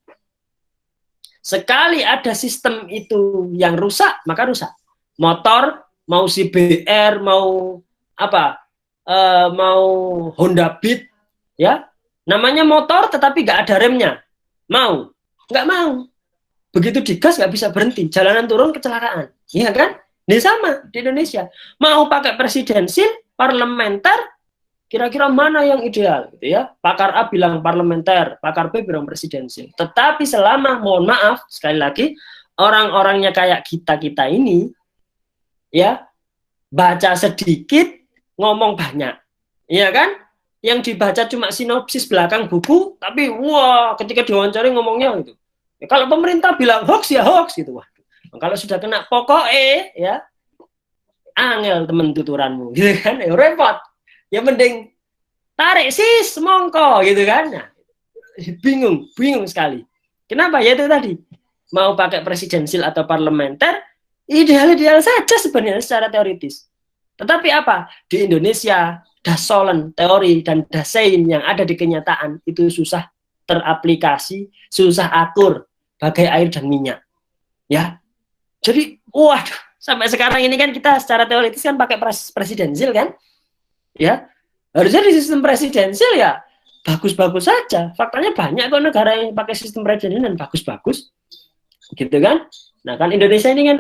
Speaker 3: Sekali ada sistem itu yang rusak, maka rusak. Motor mau CBR, mau apa, mau Honda Beat, ya namanya motor tetapi nggak ada remnya, nggak mau. Begitu digas nggak bisa berhenti, jalanan turun kecelakaan, iya kan? Ini sama di Indonesia. Mau pakai presidensil, parlementer, kira-kira mana yang ideal, gitu ya? Pakar A bilang parlementer, pakar B bilang presidensil. Tetapi selama, mohon maaf, sekali lagi, orang-orangnya kayak kita ini, ya, baca sedikit, ngomong banyak, iya kan? Yang dibaca cuma sinopsis belakang buku, tapi wah, ketika diwawancara ngomongnya gitu. Ya, kalau pemerintah bilang hoax ya hoax gitu, wah. Kalau sudah kena pokoknya, ya, angel temen tuturanmu, gitu kan? Ya, repot. Ya mending tarik sis, semongko, gitu kan? Nah, bingung sekali. Kenapa? Ya itu tadi, mau pakai presidensil atau parlementer, ideal-ideal saja sebenarnya secara teoritis. Tetapi apa? Di Indonesia, dasolen teori dan dasein yang ada di kenyataan itu susah teraplikasi, susah akur, bagai air dan minyak. Ya, jadi, waduh, sampai sekarang ini kan kita secara teoritis kan pakai presidensil kan? Ya, harusnya di sistem presidensil ya bagus-bagus saja. Faktanya banyak kok negara yang pakai sistem presidensil dan bagus-bagus. Gitu kan? Nah kan Indonesia ini kan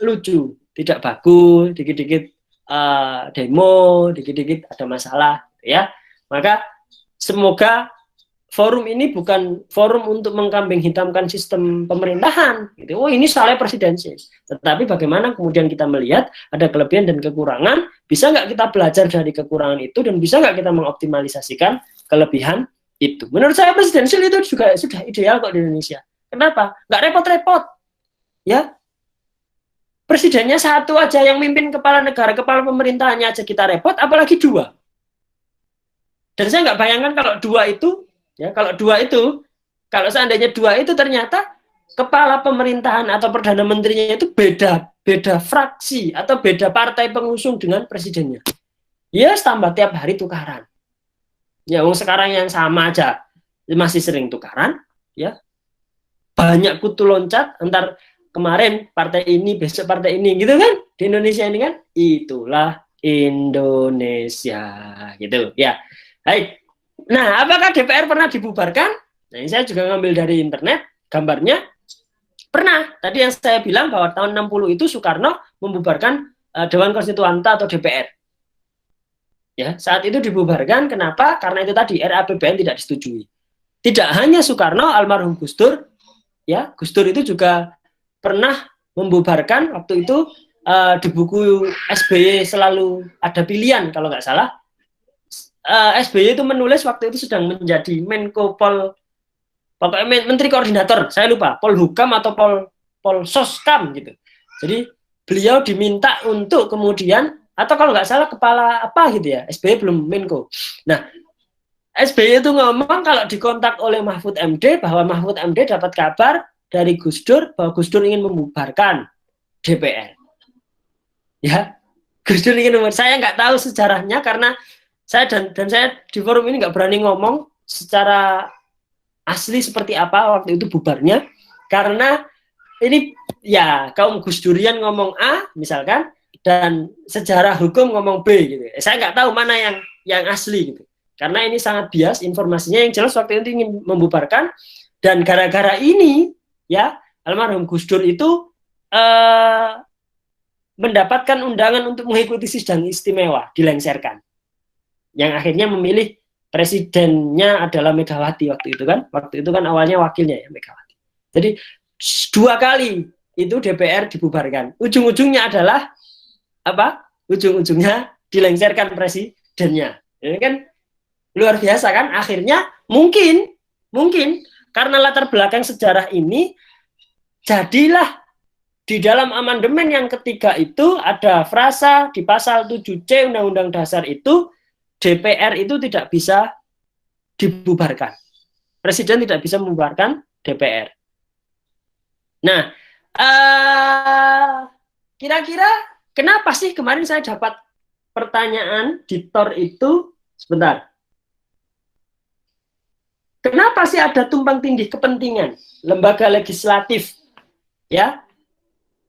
Speaker 3: lucu, tidak bagus, dikit-dikit demo, dikit-dikit ada masalah, ya. Maka semoga forum ini bukan forum untuk mengkambing hitamkan sistem pemerintahan. Gitu. Oh ini salah presidensil. Tetapi bagaimana kemudian kita melihat ada kelebihan dan kekurangan, bisa nggak kita belajar dari kekurangan itu dan bisa nggak kita mengoptimalisasikan kelebihan itu. Menurut saya presidensil itu juga sudah ideal kok di Indonesia. Kenapa? Nggak repot-repot. Ya, presidennya satu aja yang mimpin kepala negara, kepala pemerintahannya aja kita repot, apalagi dua. Dan saya nggak bayangkan kalau dua itu, ya kalau seandainya dua itu ternyata kepala pemerintahan atau perdana menterinya itu beda fraksi atau beda partai pengusung dengan presidennya. Ya, tambah tiap hari tukaran. Ya, sekarang yang sama aja masih sering tukaran, ya. Banyak kutu loncat antar kemarin partai ini, besok partai ini, gitu kan? Di Indonesia ini kan, itulah Indonesia, gitu ya. Baik. Nah, apakah DPR pernah dibubarkan? Nah, ini saya juga ngambil dari internet, gambarnya pernah. Tadi yang saya bilang bahwa tahun 60 itu Soekarno membubarkan Dewan Konstituante atau DPR. Ya, saat itu dibubarkan, kenapa? Karena itu tadi RAPBN tidak disetujui. Tidak hanya Soekarno, almarhum Gus Dur, ya, Gus Dur itu juga pernah membubarkan waktu itu di buku SBY selalu ada pilihan kalau nggak salah. SBY itu menulis waktu itu sedang menjadi Menko pokoknya Menteri Koordinator, saya lupa, Polhukam atau Polsoskam gitu. Jadi beliau diminta untuk kemudian atau kalau nggak salah kepala apa gitu ya, SBY belum Menko. Nah, SBY itu ngomong kalau dikontak oleh Mahfud MD bahwa Mahfud MD dapat kabar dari Gus Dur bahwa Gus Dur ingin membubarkan DPR. Ya, Gus Dur ingin membubarkan. Saya nggak tahu sejarahnya karena saya dan saya di forum ini nggak berani ngomong secara asli seperti apa waktu itu bubarnya karena ini ya kaum Gus Durian ngomong A misalkan dan sejarah hukum ngomong B gitu. Saya nggak tahu mana yang asli gitu. Karena ini sangat bias informasinya, yang jelas waktu itu ingin membubarkan dan gara-gara ini ya almarhum Gus Dur itu mendapatkan undangan untuk mengikuti sidang istimewa dilengsarkan. Yang akhirnya memilih presidennya adalah Megawati waktu itu kan awalnya wakilnya ya Megawati. Jadi 2 kali itu DPR dibubarkan. Ujung-ujungnya adalah apa? Ujung-ujungnya dilengsarkan presidennya. Ini kan luar biasa kan? Akhirnya mungkin karena latar belakang sejarah ini jadilah di dalam amandemen yang ketiga itu ada frasa di pasal 7C Undang-Undang Dasar itu DPR itu tidak bisa dibubarkan. Presiden tidak bisa membubarkan DPR. Nah, kira-kira kenapa sih kemarin saya dapat pertanyaan di TOR itu, sebentar. Kenapa sih ada tumpang tindih kepentingan lembaga legislatif ya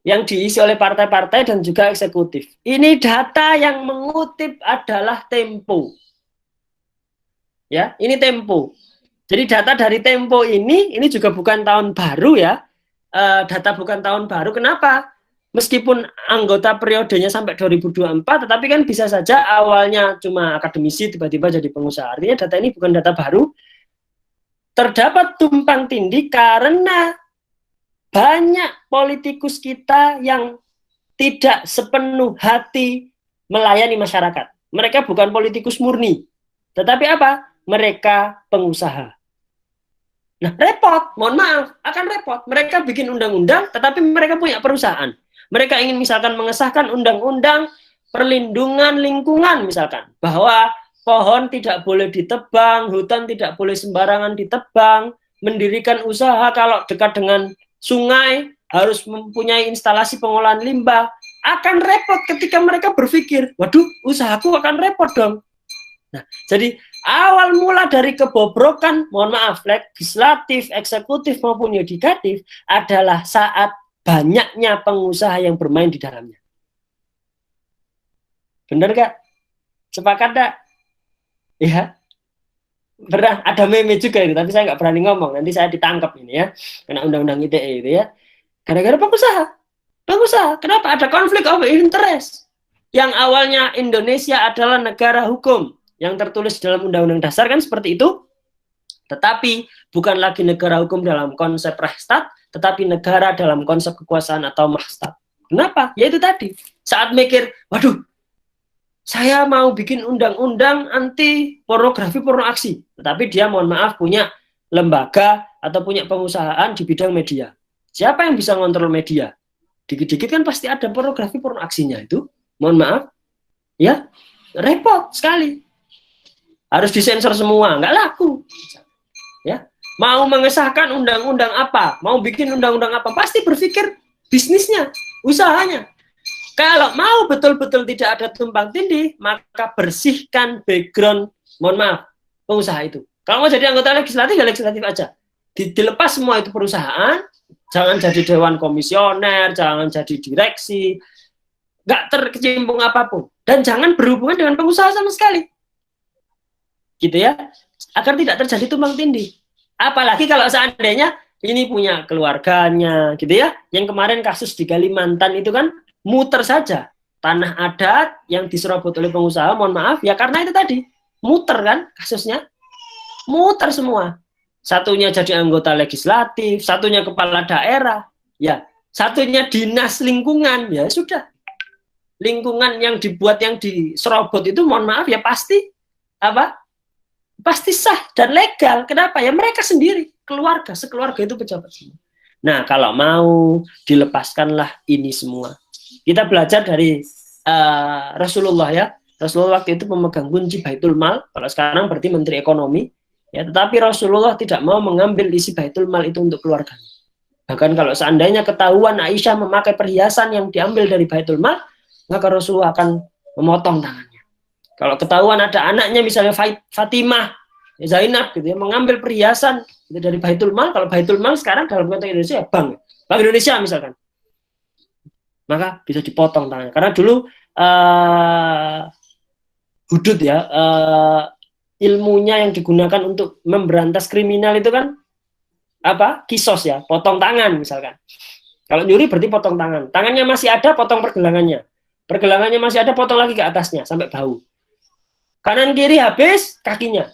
Speaker 3: yang diisi oleh partai-partai dan juga eksekutif? Ini data yang mengutip adalah Tempo. Ya, ini Tempo. Jadi data dari Tempo ini juga bukan tahun baru ya. Data bukan tahun baru. Kenapa? Meskipun anggota periodenya sampai 2024, tetapi kan bisa saja awalnya cuma akademisi tiba-tiba jadi pengusaha. Artinya data ini bukan data baru. Terdapat tumpang tindih karena banyak politikus kita yang tidak sepenuh hati melayani masyarakat. Mereka bukan politikus murni. Tetapi apa? Mereka pengusaha. Nah, repot. Mohon maaf, akan repot. Mereka bikin undang-undang, tetapi mereka punya perusahaan. Mereka ingin misalkan mengesahkan undang-undang perlindungan lingkungan misalkan. Bahwa pohon tidak boleh ditebang, hutan tidak boleh sembarangan ditebang, mendirikan usaha kalau dekat dengan sungai, harus mempunyai instalasi pengolahan limbah, akan repot ketika mereka berpikir, waduh, usahaku akan repot dong. Nah, jadi awal mula dari kebobrokan, mohon maaf, legislatif, eksekutif maupun yudikatif adalah saat banyaknya pengusaha yang bermain di dalamnya. Benar gak? Sepakat gak? Ya. Pernah ada meme juga itu, tapi saya nggak berani ngomong, nanti saya ditangkap ini ya, kena undang-undang ITE itu ya. Gara-gara pengusaha, kenapa ada konflik of interest? Yang awalnya Indonesia adalah negara hukum, yang tertulis dalam Undang-Undang Dasar kan seperti itu, tetapi bukan lagi negara hukum dalam konsep Reichstat, tetapi negara dalam konsep kekuasaan atau Mahstat. Kenapa? Ya itu tadi, saat mikir, waduh, saya mau bikin undang-undang anti pornografi porno aksi, tetapi dia mohon maaf punya lembaga atau punya pengusahaan di bidang media. Siapa yang bisa ngontrol media? Dikit-dikit kan pasti ada pornografi porno aksinya itu. Mohon maaf, ya repot sekali. Harus disensor semua, nggak laku. Ya, mau mengesahkan undang-undang apa, mau bikin undang-undang apa, pasti berpikir bisnisnya, usahanya. Kalau mau betul-betul tidak ada tumpang tindih, maka bersihkan background, mohon maaf, pengusaha itu. Kalau mau jadi anggota legislatif, ya legislatif aja. Dilepas semua itu perusahaan, jangan jadi dewan komisioner, jangan jadi direksi, nggak terkecimpung apapun. Dan jangan berhubungan dengan pengusaha sama sekali. Gitu ya, agar tidak terjadi tumpang tindih. Apalagi kalau seandainya ini punya keluarganya, gitu ya. Yang kemarin kasus di Kalimantan itu kan, muter saja tanah adat yang diserobot oleh pengusaha, mohon maaf ya, karena itu tadi muter kan kasusnya, muter semua, satunya jadi anggota legislatif, satunya kepala daerah, ya satunya dinas lingkungan, ya sudah, lingkungan yang dibuat yang diserobot itu mohon maaf ya pasti apa, pasti sah dan legal. Kenapa? Ya mereka sendiri, keluarga, sekeluarga itu pejabat semua. Nah kalau mau dilepaskanlah ini semua. Kita belajar dari Rasulullah ya. Rasulullah waktu itu pemegang kunci Baitul Mal. Kalau sekarang berarti Menteri Ekonomi. Ya, tetapi Rasulullah tidak mau mengambil isi Baitul Mal itu untuk keluarganya. Bahkan kalau seandainya ketahuan Aisyah memakai perhiasan yang diambil dari Baitul Mal, maka Rasulullah akan memotong tangannya. Kalau ketahuan ada anaknya misalnya Fatimah, Zainab gitu ya, mengambil perhiasan itu dari Baitul Mal. Kalau Baitul Mal sekarang dalam konteks Indonesia ya Bank Indonesia misalkan, maka bisa dipotong tangannya. Karena dulu hudud ya, ilmunya yang digunakan untuk memberantas kriminal itu kan apa? Kisos ya, potong tangan misalkan. Kalau nyuri berarti potong tangan. Tangannya masih ada, potong pergelangannya. Pergelangannya masih ada, potong lagi ke atasnya sampai bahu. Kanan kiri habis, kakinya.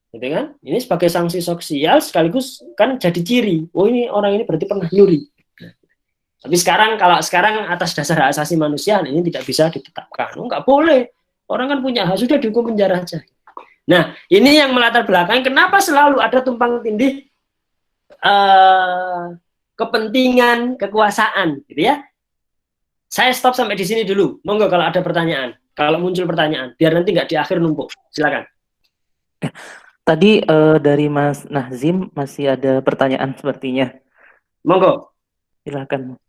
Speaker 3: Gitu kan? Ini sebagai sanksi sosial sekaligus kan jadi ciri. Oh ini orang ini berarti pernah nyuri. Tapi sekarang, kalau sekarang atas dasar hak asasi manusia ini tidak bisa ditetapkan. Oh, nggak boleh. Orang kan punya hak, sudah dihukum penjara aja. Nah, ini yang melatar belakang kenapa selalu ada tumpang tindih kepentingan, kekuasaan, gitu ya. Saya stop sampai di sini dulu. Monggo kalau ada pertanyaan. Kalau muncul pertanyaan, biar nanti nggak di akhir numpuk. Silakan.
Speaker 2: Tadi dari Mas Nazim masih ada pertanyaan sepertinya.
Speaker 3: Monggo.
Speaker 2: Silakan.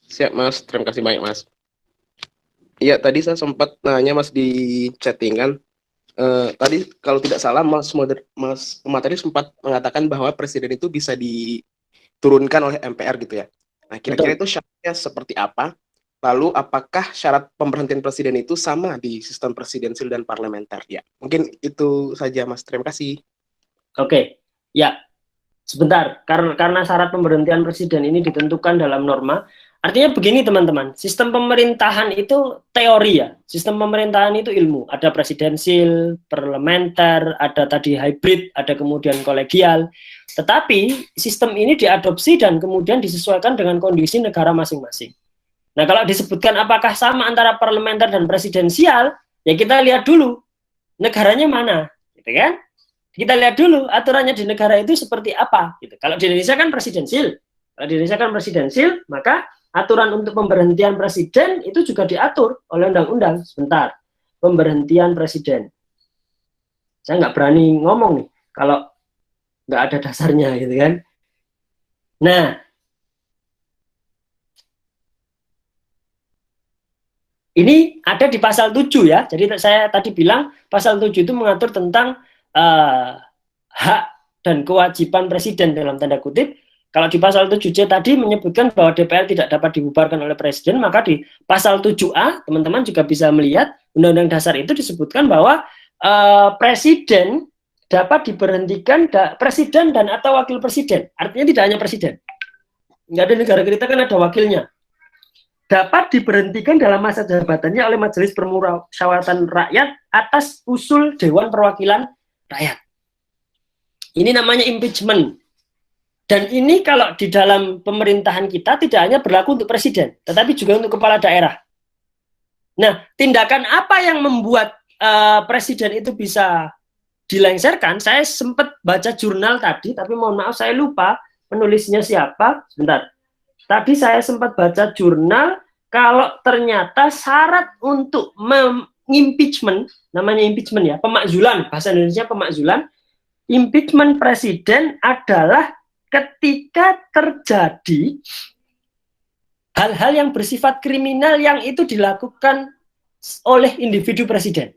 Speaker 4: Siap Mas, terima kasih banyak Mas. Iya, tadi saya sempat nanya Mas di chattingan. Tadi kalau tidak salah Mas Materi sempat mengatakan bahwa presiden itu bisa diturunkan oleh MPR gitu ya. Nah, kira-kira itu syaratnya seperti apa? Lalu apakah syarat pemberhentian presiden itu sama di sistem presidensil dan parlementer? Ya, mungkin itu saja Mas. Terima kasih.
Speaker 3: Oke, ya. Sebentar, karena syarat pemberhentian presiden ini ditentukan dalam norma. Artinya begini teman-teman, sistem pemerintahan itu teori ya. Sistem pemerintahan itu ilmu. Ada presidensil, parlementer, ada tadi hybrid, ada kemudian kolegial. Tetapi sistem ini diadopsi dan kemudian disesuaikan dengan kondisi negara masing-masing. Nah kalau disebutkan apakah sama antara parlementer dan presidensial, ya kita lihat dulu negaranya mana, gitu kan? Kita lihat dulu aturannya di negara itu seperti apa. Gitu. Kalau di Indonesia kan presidensil, maka aturan untuk pemberhentian presiden itu juga diatur oleh undang-undang. Sebentar, pemberhentian presiden. Saya nggak berani ngomong nih kalau nggak ada dasarnya, gitu kan? Nah, ini ada di pasal 7 ya. Jadi saya tadi bilang pasal 7 itu mengatur tentang hak dan kewajiban presiden dalam tanda kutip. Kalau di pasal 7C tadi menyebutkan bahwa DPR tidak dapat dibubarkan oleh presiden, maka di pasal 7A teman-teman juga bisa melihat Undang-Undang Dasar itu disebutkan bahwa presiden dapat diberhentikan presiden dan atau wakil presiden. Artinya tidak hanya presiden. Nggak ada negara kita kan ada wakilnya. Dapat diberhentikan dalam masa jabatannya oleh Majelis Permusyawaratan Rakyat atas usul Dewan Perwakilan Rakyat. Ini namanya impeachment. Dan ini kalau di dalam pemerintahan kita tidak hanya berlaku untuk presiden, tetapi juga untuk kepala daerah. Nah, tindakan apa yang membuat presiden itu bisa dilengsarkan? Saya sempat baca jurnal tadi, tapi mohon maaf saya lupa penulisnya siapa. Sebentar. Tadi saya sempat baca jurnal kalau ternyata syarat untuk impeachment, namanya impeachment ya, pemakzulan, bahasa Indonesia pemakzulan, impeachment presiden adalah ketika terjadi hal-hal yang bersifat kriminal yang itu dilakukan oleh individu presiden.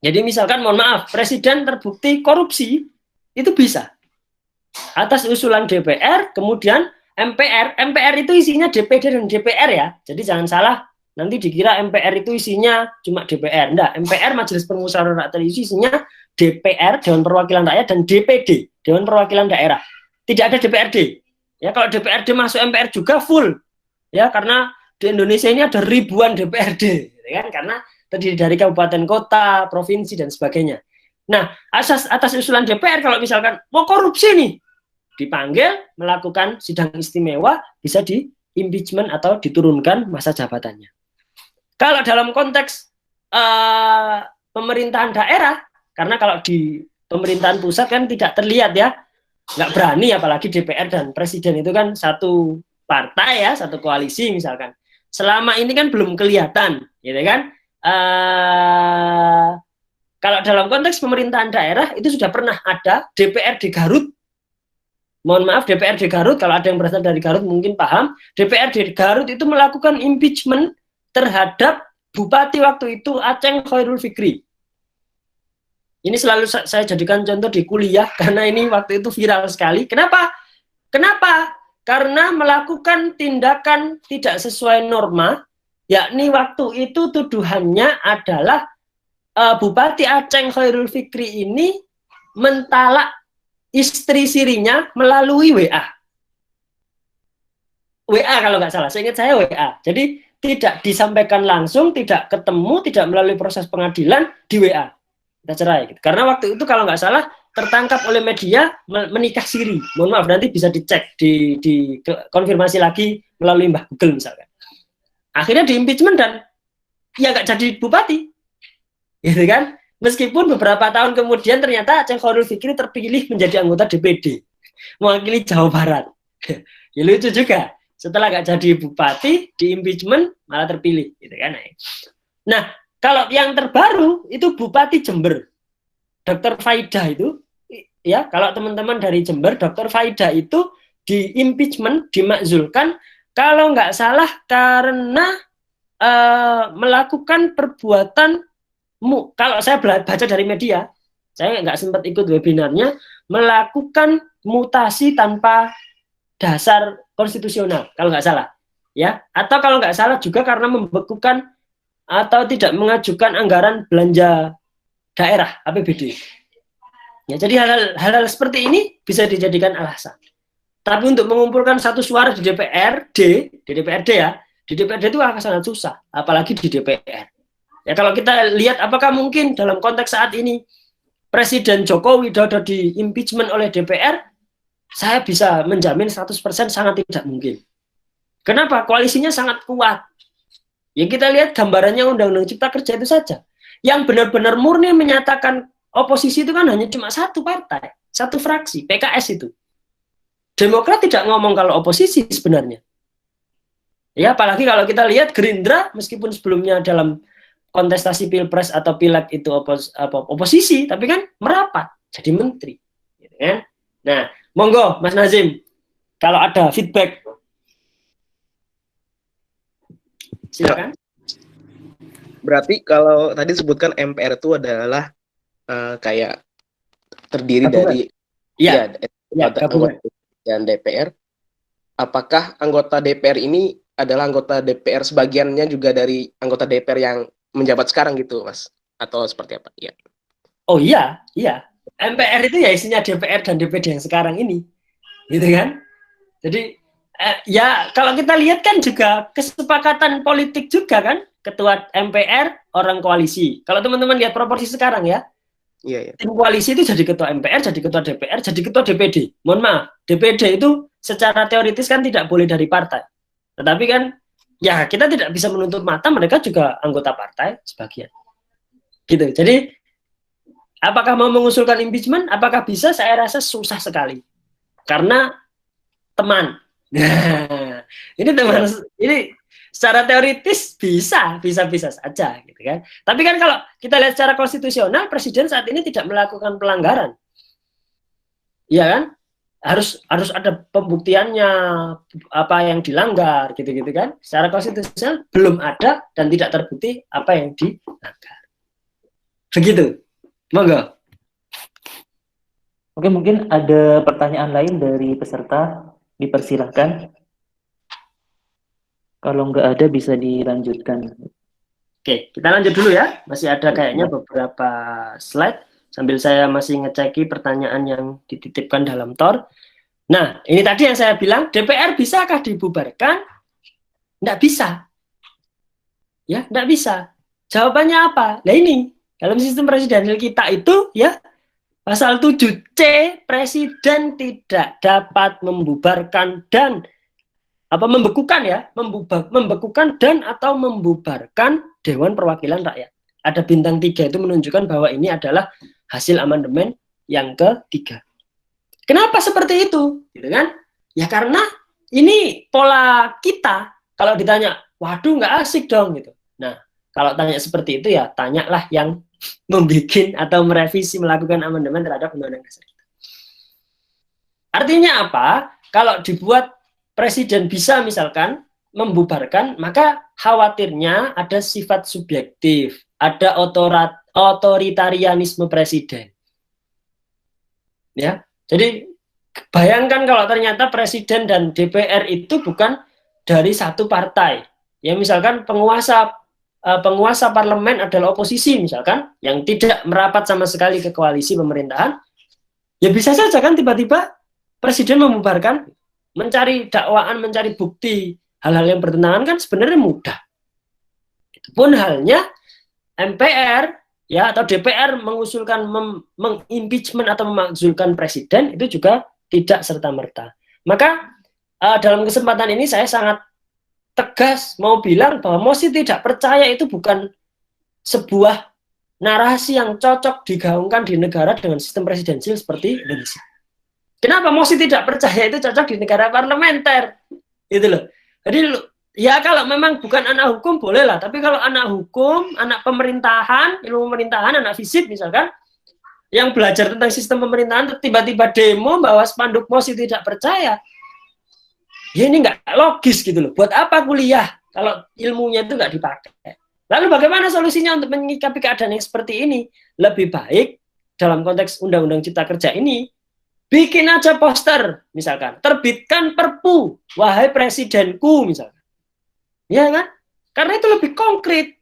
Speaker 3: Jadi misalkan, mohon maaf, presiden terbukti korupsi, itu bisa. Atas usulan DPR, kemudian MPR itu isinya DPD dan DPR ya. Jadi jangan salah, nanti dikira MPR itu isinya cuma DPR. Enggak, MPR Majelis Permusyawaratan Rakyat itu isinya DPR, Dewan Perwakilan Rakyat, dan DPD, Dewan Perwakilan Daerah. Tidak ada DPRD. Ya, kalau DPRD masuk MPR juga full. Ya, karena di Indonesia ini ada ribuan DPRD, ya kan? Karena terdiri dari kabupaten, kota, provinsi, dan sebagainya. Nah, atas usulan DPR, kalau misalkan mau korupsi nih, dipanggil, melakukan sidang istimewa, bisa di impeachment atau diturunkan masa jabatannya. Kalau dalam konteks pemerintahan daerah, karena kalau di pemerintahan pusat kan tidak terlihat ya, nggak berani, apalagi DPR dan presiden itu kan satu partai ya, satu koalisi misalkan. Selama ini kan belum kelihatan, gitu kan? Kalau dalam konteks pemerintahan daerah itu sudah pernah ada DPRD Garut. Mohon maaf, DPRD Garut, kalau ada yang berasal dari Garut mungkin paham, DPRD Garut itu melakukan impeachment terhadap bupati waktu itu Aceng Khairul Fikri. Ini selalu saya jadikan contoh di kuliah karena ini waktu itu viral sekali. Kenapa? Karena melakukan tindakan tidak sesuai norma, yakni waktu itu tuduhannya adalah Bupati Aceng Khairul Fikri ini mentalak istri sirinya melalui WA. WA kalau nggak salah, seingat saya WA. Jadi tidak disampaikan langsung, tidak ketemu, tidak melalui proses pengadilan, di WA. Kita cerai. Gitu. Karena waktu itu kalau nggak salah tertangkap oleh media menikah siri. Mohon maaf, nanti bisa dicek, di konfirmasi lagi melalui Mbah Google misalkan. Akhirnya di impeachment dan ya nggak jadi bupati. Gitu kan? Meskipun beberapa tahun kemudian ternyata Aceng Khairul Fikri terpilih menjadi anggota DPD, mewakili Jawa Barat. Ya lucu juga. Setelah nggak jadi bupati, di impeachment malah terpilih, gitu kan? Nah, kalau yang terbaru itu Bupati Jember, Dr. Faidah itu, ya kalau teman-teman dari Jember, Dr. Faidah itu di impeachment, dimakzulkan, kalau nggak salah karena melakukan perbuatan. Kalau saya baca dari media, saya nggak sempat ikut webinarnya, melakukan mutasi tanpa dasar konstitusional, kalau nggak salah, ya. Atau kalau nggak salah juga karena membekukan atau tidak mengajukan anggaran belanja daerah APBD. Ya, jadi hal-hal seperti ini bisa dijadikan alasan. Tapi untuk mengumpulkan satu suara di DPRD ya, di DPRD itu akan sangat susah, apalagi di DPR. Ya, kalau kita lihat apakah mungkin dalam konteks saat ini Presiden Joko Widodo di impeachment oleh DPR, saya bisa menjamin 100% sangat tidak mungkin. Kenapa? Koalisinya sangat kuat. Ya, kita lihat gambarannya Undang-Undang Cipta Kerja itu saja. Yang benar-benar murni menyatakan oposisi itu kan hanya cuma satu partai, satu fraksi, PKS itu. Demokrat tidak ngomong kalau oposisi sebenarnya. Ya, apalagi kalau kita lihat Gerindra, meskipun sebelumnya dalam kontestasi pilpres atau pileg itu oposisi, tapi kan merapat jadi menteri, gitu kan? Nah, monggo Mas Nazim, kalau ada feedback. Silakan.
Speaker 4: Berarti kalau tadi sebutkan MPR itu adalah kayak terdiri dari
Speaker 3: gabungan
Speaker 4: dan DPR. Apakah anggota DPR ini adalah anggota DPR sebagiannya juga dari anggota DPR yang menjabat sekarang gitu, Mas? Atau seperti apa? Ya.
Speaker 3: Oh iya. MPR itu ya isinya DPR dan DPD yang sekarang ini, gitu kan? Jadi ya kalau kita lihat kan juga kesepakatan politik juga kan, ketua MPR orang koalisi. Kalau teman-teman lihat proporsi sekarang ya, tim koalisi itu jadi ketua MPR, jadi ketua DPR, jadi ketua DPD. Mohon maaf, DPD itu secara teoritis kan tidak boleh dari partai. Tetapi kan ya kita tidak bisa menutup mata mereka juga anggota partai sebagian. Gitu. Jadi apakah mau mengusulkan impeachment? Apakah bisa? Saya rasa susah sekali. Karena teman. Nah, ini teman, ini secara teoritis bisa saja, gitu kan. Tapi kan kalau kita lihat secara konstitusional, presiden saat ini tidak melakukan pelanggaran, iya kan? Harus ada pembuktiannya apa yang dilanggar, gitu kan. Secara konstitusional belum ada dan tidak terbukti apa yang dilanggar. Begitu. Monggo.
Speaker 2: Oke, mungkin ada pertanyaan lain dari peserta, dipersilahkan. Kalau nggak ada bisa dilanjutkan.
Speaker 3: Oke, kita lanjut dulu ya. Masih ada kayaknya beberapa slide sambil saya masih ngeceki pertanyaan yang dititipkan dalam Tor. Nah, ini tadi yang saya bilang, DPR bisakah dibubarkan? Nggak bisa. Ya, nggak bisa. Jawabannya apa? Nah ini, dalam sistem presidensial kita itu ya, pasal 7C, presiden tidak dapat membubarkan dan membekukan ya, membekukan dan atau membubarkan Dewan Perwakilan Rakyat. Ada bintang 3 itu menunjukkan bahwa ini adalah hasil amandemen yang ketiga. Kenapa seperti itu? Gitu kan? Ya karena ini pola kita. Kalau ditanya, waduh nggak asik dong gitu. Nah, kalau tanya seperti itu ya tanyalah yang membuat atau merevisi melakukan amandemen terhadap Undang-Undang Dasar kita. Artinya apa? Kalau dibuat presiden bisa misalkan membubarkan, maka khawatirnya ada sifat subjektif, ada otoritarianisme presiden. Ya, jadi bayangkan kalau ternyata presiden dan DPR itu bukan dari satu partai. Ya misalkan penguasa parlemen adalah oposisi misalkan, yang tidak merapat sama sekali ke koalisi pemerintahan, ya bisa saja kan tiba-tiba presiden membubarkan, mencari dakwaan, mencari bukti hal-hal yang bertentangan kan sebenarnya mudah. Itu pun halnya MPR ya atau DPR mengusulkan mengimpeachment atau memakzulkan presiden itu juga tidak serta-merta. Maka dalam kesempatan ini saya sangat tegas mau bilang bahwa mosi tidak percaya itu bukan sebuah narasi yang cocok digaungkan di negara dengan sistem presidensial seperti Indonesia. Kenapa mosi tidak percaya itu cocok di negara parlementer? Gitu loh. Jadi ya kalau memang bukan anak hukum boleh lah, tapi kalau anak hukum, anak pemerintahan, ilmu pemerintahan, anak fisip misalkan, yang belajar tentang sistem pemerintahan tiba-tiba demo bahwa spanduk mosi tidak percaya, ya ini nggak logis gitu loh. Buat apa kuliah kalau ilmunya itu nggak dipakai? Lalu bagaimana solusinya untuk menyikapi keadaan yang seperti ini? Lebih baik dalam konteks Undang-Undang Cipta Kerja ini, bikin aja poster misalkan, terbitkan perpu, wahai presidenku misalkan. Ya kan? Karena itu lebih konkret.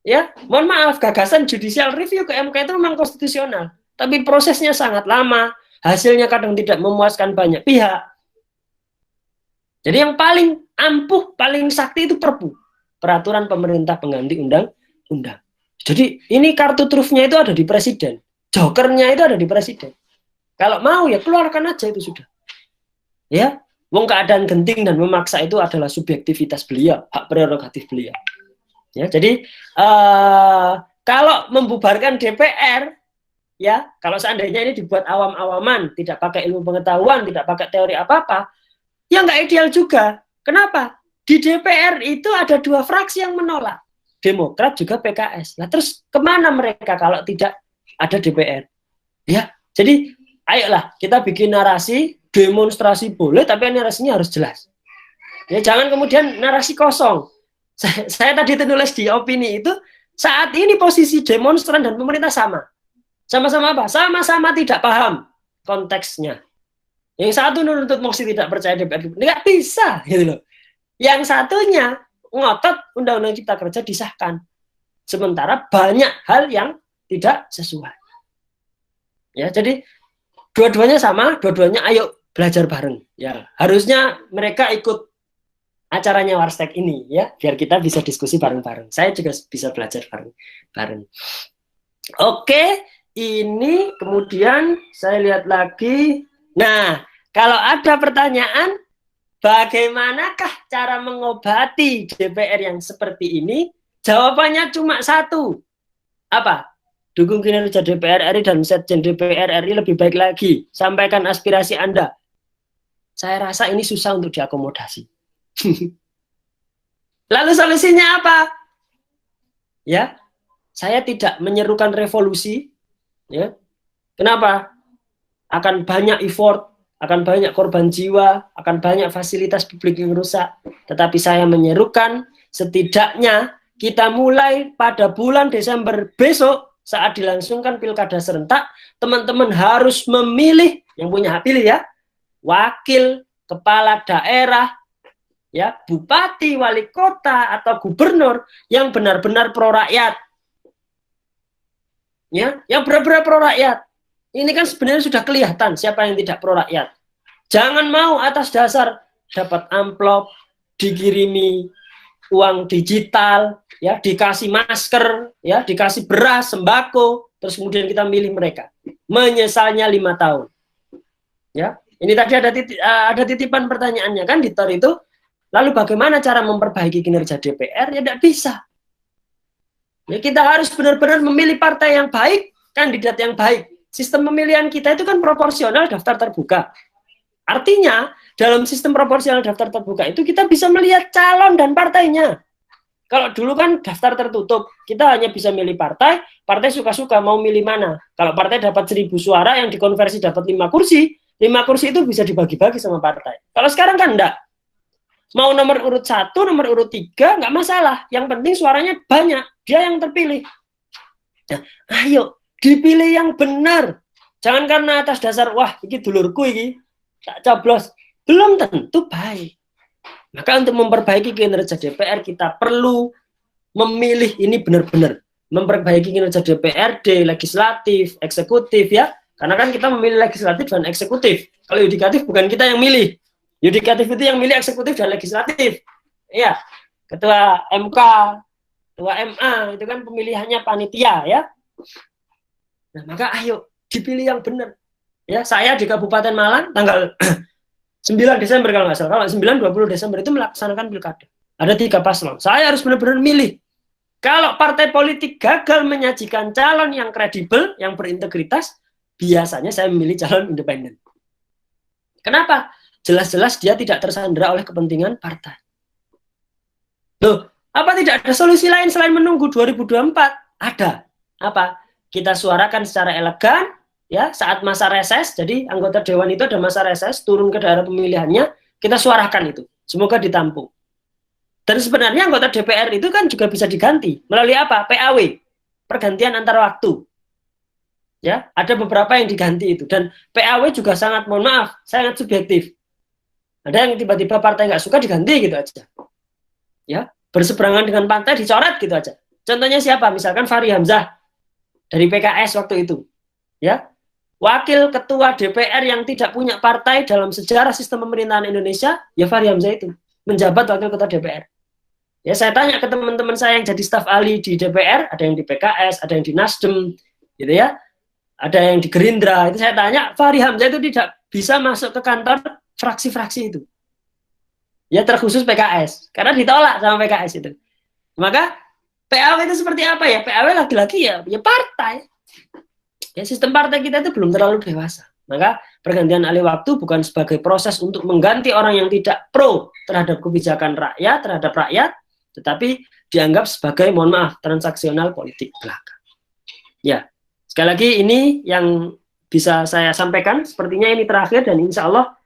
Speaker 3: Ya, mohon maaf, gagasan judicial review ke MK itu memang konstitusional, tapi prosesnya sangat lama, hasilnya kadang tidak memuaskan banyak pihak. Jadi yang paling ampuh, paling sakti itu perpu, peraturan pemerintah pengganti undang-undang. Jadi ini kartu trufnya itu ada di presiden, jokernya itu ada di presiden. Kalau mau ya keluarkan aja itu sudah. Ya, wong keadaan genting dan memaksa itu adalah subjektivitas beliau, hak prerogatif beliau. Ya, jadi kalau membubarkan DPR, ya kalau seandainya ini dibuat awam-awaman, tidak pakai ilmu pengetahuan, tidak pakai teori apa-apa, ya nggak ideal juga. Kenapa? Di DPR itu ada 2 fraksi yang menolak, Demokrat juga PKS. Nah terus kemana mereka kalau tidak ada DPR? Ya, jadi ayolah kita bikin narasi demonstrasi boleh, tapi narasinya harus jelas. Ya, jangan kemudian narasi kosong. Saya tadi tulis di opini itu, saat ini posisi demonstran dan pemerintah sama. Sama-sama apa? Sama-sama tidak paham konteksnya. Yang satu nuntut mosi tidak percaya DPR, nggak bisa, gitu loh. Yang satunya ngotot Undang-Undang Cipta Kerja disahkan. Sementara banyak hal yang tidak sesuai. Ya, jadi dua-duanya sama, dua-duanya ayo belajar bareng. Ya, harusnya mereka ikut acaranya Warstek ini ya, biar kita bisa diskusi bareng-bareng. Saya juga bisa belajar bareng-bareng. Oke, ini kemudian saya lihat lagi. Nah, kalau ada pertanyaan, bagaimanakah cara mengobati DPR yang seperti ini? Jawabannya cuma satu. Apa? Dukung kinerja DPR RI dan Sekjen DPR RI lebih baik lagi. Sampaikan aspirasi Anda. Saya rasa ini susah untuk diakomodasi. Lalu solusinya apa? Ya, saya tidak menyerukan revolusi. Ya, kenapa? Akan banyak effort, akan banyak korban jiwa, akan banyak fasilitas publik yang rusak. Tetapi saya menyerukan setidaknya kita mulai pada bulan Desember besok saat dilangsungkan pilkada serentak, teman-teman harus memilih, yang punya hak pilih ya, wakil kepala daerah, ya, bupati, wali kota, atau gubernur yang benar-benar pro rakyat. Ya, yang benar-benar pro rakyat. Ini kan sebenarnya sudah kelihatan siapa yang tidak pro rakyat. Jangan mau atas dasar dapat amplop, dikirimi uang digital, ya, dikasih masker, ya, dikasih beras, sembako, terus kemudian kita milih mereka. Menyesalnya 5 tahun. Ya, ini tadi ada titipan pertanyaannya kan di Tor itu. Lalu bagaimana cara memperbaiki kinerja DPR? Ya tidak bisa. Ya, kita harus benar-benar memilih partai yang baik, kandidat yang baik. Sistem pemilihan kita itu kan proporsional daftar terbuka. Artinya, dalam sistem proporsional daftar terbuka itu kita bisa melihat calon dan partainya. Kalau dulu kan daftar tertutup, kita hanya bisa milih partai, partai suka-suka mau milih mana. Kalau partai dapat 1.000 suara yang dikonversi dapat 5 kursi, 5 kursi itu bisa dibagi-bagi sama partai. Kalau sekarang kan enggak. Mau nomor urut 1, nomor urut 3, nggak masalah. Yang penting suaranya banyak, dia yang terpilih. Nah, ayo, dipilih yang benar. Jangan karena atas dasar, wah, ini dulurku ini, tak coblos. Belum tentu baik. Maka untuk memperbaiki kinerja DPR, kita perlu memilih ini benar-benar. Memperbaiki kinerja DPRD, legislatif, eksekutif, ya. Karena kan kita memilih legislatif dan eksekutif. Kalau yudikatif bukan kita yang milih. Yudikatif itu yang milih eksekutif dan legislatif. Iya, ketua MK, ketua MA, itu kan pemilihannya panitia, ya. Nah, maka ayo, dipilih yang benar. Ya, saya di Kabupaten Malang, tanggal 9 Desember kalau nggak salah. Kalau 9-20 Desember itu melaksanakan pilkada. Ada 3 paslon. Saya harus benar-benar milih. Kalau partai politik gagal menyajikan calon yang kredibel, yang berintegritas, biasanya saya memilih calon independen. Kenapa? Jelas-jelas dia tidak tersandera oleh kepentingan partai. Loh, apa tidak ada solusi lain selain menunggu 2024? Ada. Apa? Kita suarakan secara elegan, ya, saat masa reses. Jadi anggota dewan itu ada masa reses, turun ke daerah pemilihannya, kita suarakan itu. Semoga ditampung. Dan sebenarnya anggota DPR itu kan juga bisa diganti melalui apa? PAW, pergantian antar waktu. Ya, ada beberapa yang diganti itu. Dan PAW juga sangat, mohon maaf, sangat subjektif. Ada yang tiba-tiba partai nggak suka diganti gitu aja. Ya, berseberangan dengan partai dicoret gitu aja. Contohnya siapa? Misalkan Fahri Hamzah dari PKS waktu itu. Ya, wakil ketua DPR yang tidak punya partai dalam sejarah sistem pemerintahan Indonesia, ya Fahri Hamzah itu menjabat wakil ketua DPR. Ya, saya tanya ke teman-teman saya yang jadi staf ahli di DPR, ada yang di PKS, ada yang di Nasdem, gitu ya. Ada yang di Gerindra. Itu saya tanya, Fahri Hamzah itu tidak bisa masuk ke kantor fraksi-fraksi itu. Ya, terkhusus PKS. Karena ditolak sama PKS itu. Maka PAW itu seperti apa ya? PAW lagi-lagi ya partai. Ya, sistem partai kita itu belum terlalu dewasa. Maka pergantian alih waktu bukan sebagai proses untuk mengganti orang yang tidak pro terhadap kebijakan rakyat, terhadap rakyat, tetapi dianggap sebagai, mohon maaf, transaksional politik belaka. Ya, sekali lagi ini yang bisa saya sampaikan. Sepertinya ini terakhir dan insya Allah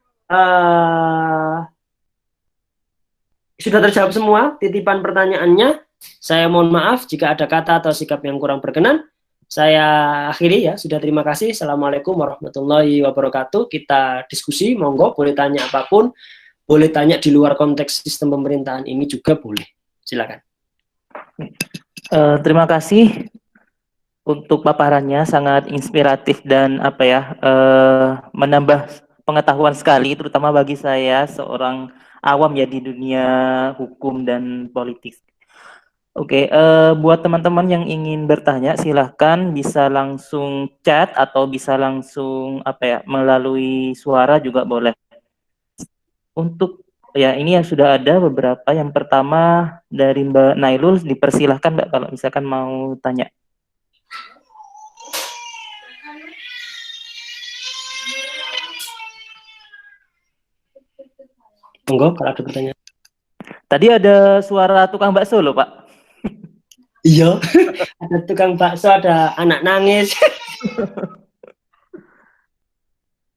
Speaker 3: sudah terjawab semua titipan pertanyaannya. Saya mohon maaf jika ada kata atau sikap yang kurang berkenan. Saya akhiri ya, sudah terima kasih. Assalamualaikum warahmatullahi wabarakatuh. Kita diskusi, monggo, boleh tanya apapun, boleh tanya di luar konteks sistem pemerintahan ini juga boleh. Silakan.
Speaker 2: Terima kasih untuk paparannya, sangat inspiratif dan menambah pengetahuan sekali, terutama bagi saya seorang awam ya di dunia hukum dan politik. Oke, buat teman-teman yang ingin bertanya, silahkan bisa langsung chat atau bisa langsung melalui suara juga boleh. Untuk ya ini yang sudah ada beberapa. Yang pertama dari Mbak Nailul, dipersilahkan Mbak kalau misalkan mau tanya.
Speaker 3: Monggo kalau ada pertanyaan.
Speaker 2: Tadi ada suara tukang bakso loh Pak.
Speaker 3: Iya, ada tukang bakso, ada anak nangis.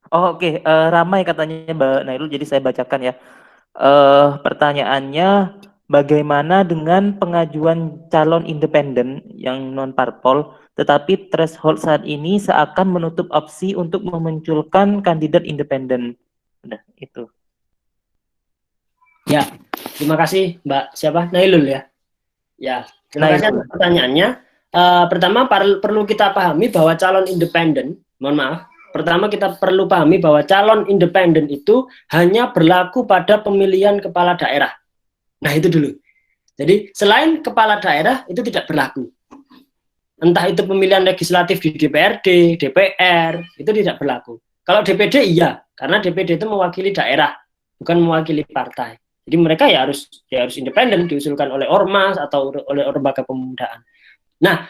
Speaker 2: Oke, ramai katanya Mbak Nailul, jadi saya bacakan ya. Pertanyaannya, bagaimana dengan pengajuan calon independen yang non parpol, tetapi threshold saat ini seakan menutup opsi untuk memunculkan kandidat independen. Udah, itu.
Speaker 3: Ya, terima kasih Mbak siapa? Nailul ya. Ya, terima kasih atas pertanyaannya. Pertama perlu kita pahami bahwa calon independen, mohon maaf, pertama kita perlu pahami bahwa calon independen itu hanya berlaku pada pemilihan kepala daerah. Nah itu dulu. Jadi selain kepala daerah itu tidak berlaku. Entah itu pemilihan legislatif di DPRD, DPR, itu tidak berlaku. Kalau DPD iya, karena DPD itu mewakili daerah, bukan mewakili partai. Jadi mereka ya harus independen, diusulkan oleh ormas atau oleh lembaga pemudaan. Nah,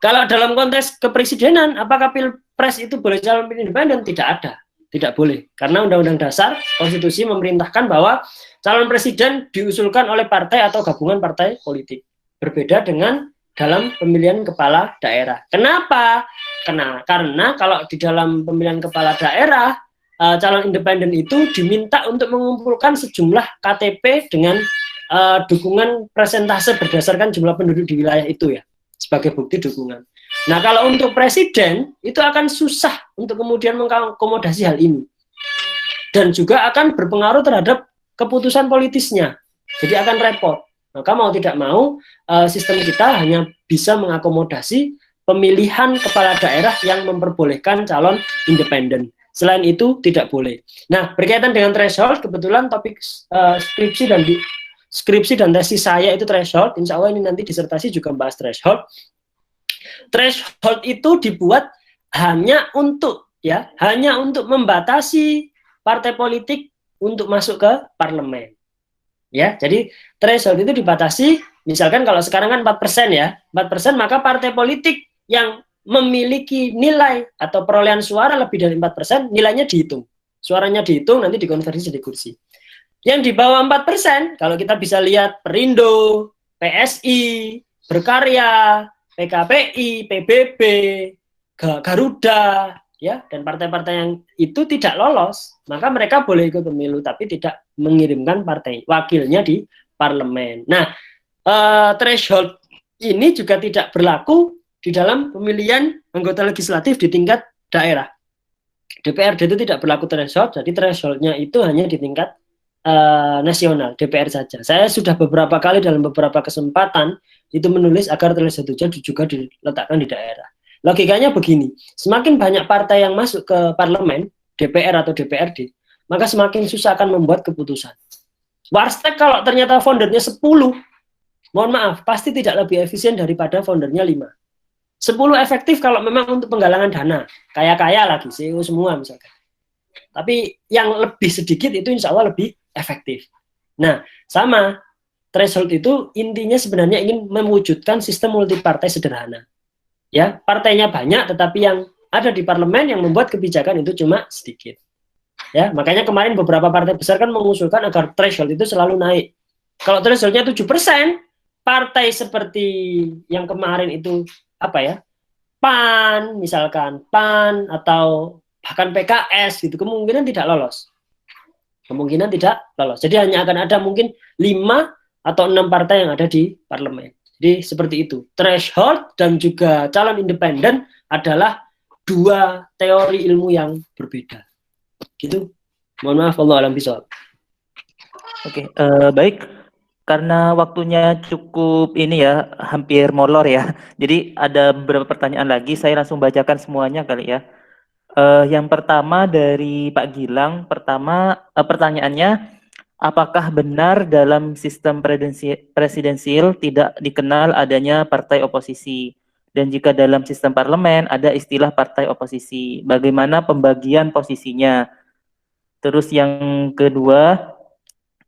Speaker 3: kalau dalam konteks kepresidenan, apakah pilpres itu boleh calon independen? Tidak ada, tidak boleh. Karena Undang-Undang Dasar, Konstitusi memerintahkan bahwa calon presiden diusulkan oleh partai atau gabungan partai politik. Berbeda dengan dalam pemilihan kepala daerah. Kenapa? Karena kalau di dalam pemilihan kepala daerah, calon independen itu diminta untuk mengumpulkan sejumlah KTP dengan dukungan persentase berdasarkan jumlah penduduk di wilayah itu ya, sebagai bukti dukungan. Nah kalau untuk presiden itu akan susah untuk kemudian mengakomodasi hal ini, dan juga akan berpengaruh terhadap keputusan politisnya, jadi akan repot. Maka mau tidak mau sistem kita hanya bisa mengakomodasi pemilihan kepala daerah yang memperbolehkan calon independen. Selain itu tidak boleh. Nah, berkaitan dengan threshold, kebetulan topik skripsi dan tesis saya itu threshold. Insya Allah ini nanti disertasi juga membahas threshold. Threshold itu dibuat hanya untuk membatasi partai politik untuk masuk ke parlemen. Ya, jadi threshold itu dibatasi. Misalkan kalau sekarang kan 4% ya, 4%, maka partai politik yang memiliki nilai atau perolehan suara lebih dari 4%, nilainya dihitung. Suaranya dihitung, nanti dikonversi jadi kursi. Yang di bawah 4%, kalau kita bisa lihat Perindo, PSI, Berkarya, PKPI, PBB, Garuda, ya, dan partai-partai yang itu tidak lolos, maka mereka boleh ikut pemilu, tapi tidak mengirimkan partai wakilnya di parlemen. Nah, threshold ini juga tidak berlaku di dalam pemilihan anggota legislatif di tingkat daerah. DPRD itu tidak berlaku threshold, jadi thresholdnya itu hanya di tingkat nasional, DPR saja. Saya sudah beberapa kali dalam beberapa kesempatan itu menulis agar threshold itu juga diletakkan di daerah. Logikanya begini, semakin banyak partai yang masuk ke parlemen, DPR atau DPRD, maka semakin susah akan membuat keputusan. Warstek kalau ternyata foundernya 10, mohon maaf, pasti tidak lebih efisien daripada foundernya 5. 10 efektif kalau memang untuk penggalangan dana, kaya-kaya lagi, CEO semua misalkan. Tapi yang lebih sedikit itu insya Allah lebih efektif. Nah, sama, threshold itu intinya sebenarnya ingin mewujudkan sistem multipartai sederhana. Ya, partainya banyak, tetapi yang ada di parlemen yang membuat kebijakan itu cuma sedikit. Ya, makanya kemarin beberapa partai besar kan mengusulkan agar threshold itu selalu naik. Kalau thresholdnya 7%, partai seperti yang kemarin itu PAN misalkan, PAN atau bahkan PKS gitu, kemungkinan tidak lolos. kemungkinan tidak lolos. Jadi hanya akan ada mungkin 5 atau 6 partai yang ada di parlemen. Jadi seperti itu. Threshold dan juga calon independen adalah 2 teori ilmu yang berbeda. Gitu. Mohon maaf, Allah alam bisawab.
Speaker 2: Oke, baik. Karena waktunya cukup ini ya, hampir molor ya. Jadi ada beberapa pertanyaan lagi, saya langsung bacakan semuanya kali ya. Yang pertama dari Pak Gilang, pertanyaannya, apakah benar dalam sistem presidensial tidak dikenal adanya partai oposisi? Dan jika dalam sistem parlemen ada istilah partai oposisi, bagaimana pembagian posisinya? Terus yang kedua,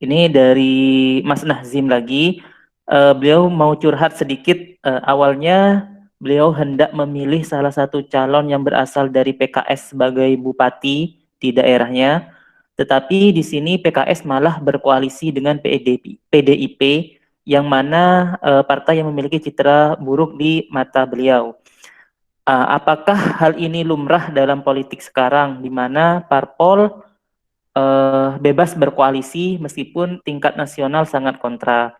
Speaker 2: ini dari Mas Nazim lagi. Beliau mau curhat sedikit. Awalnya beliau hendak memilih salah satu calon yang berasal dari PKS sebagai bupati di daerahnya. Tetapi di sini PKS malah berkoalisi dengan PDIP yang mana partai yang memiliki citra buruk di mata beliau. Apakah hal ini lumrah dalam politik sekarang di mana parpol bebas berkoalisi meskipun tingkat nasional sangat kontra.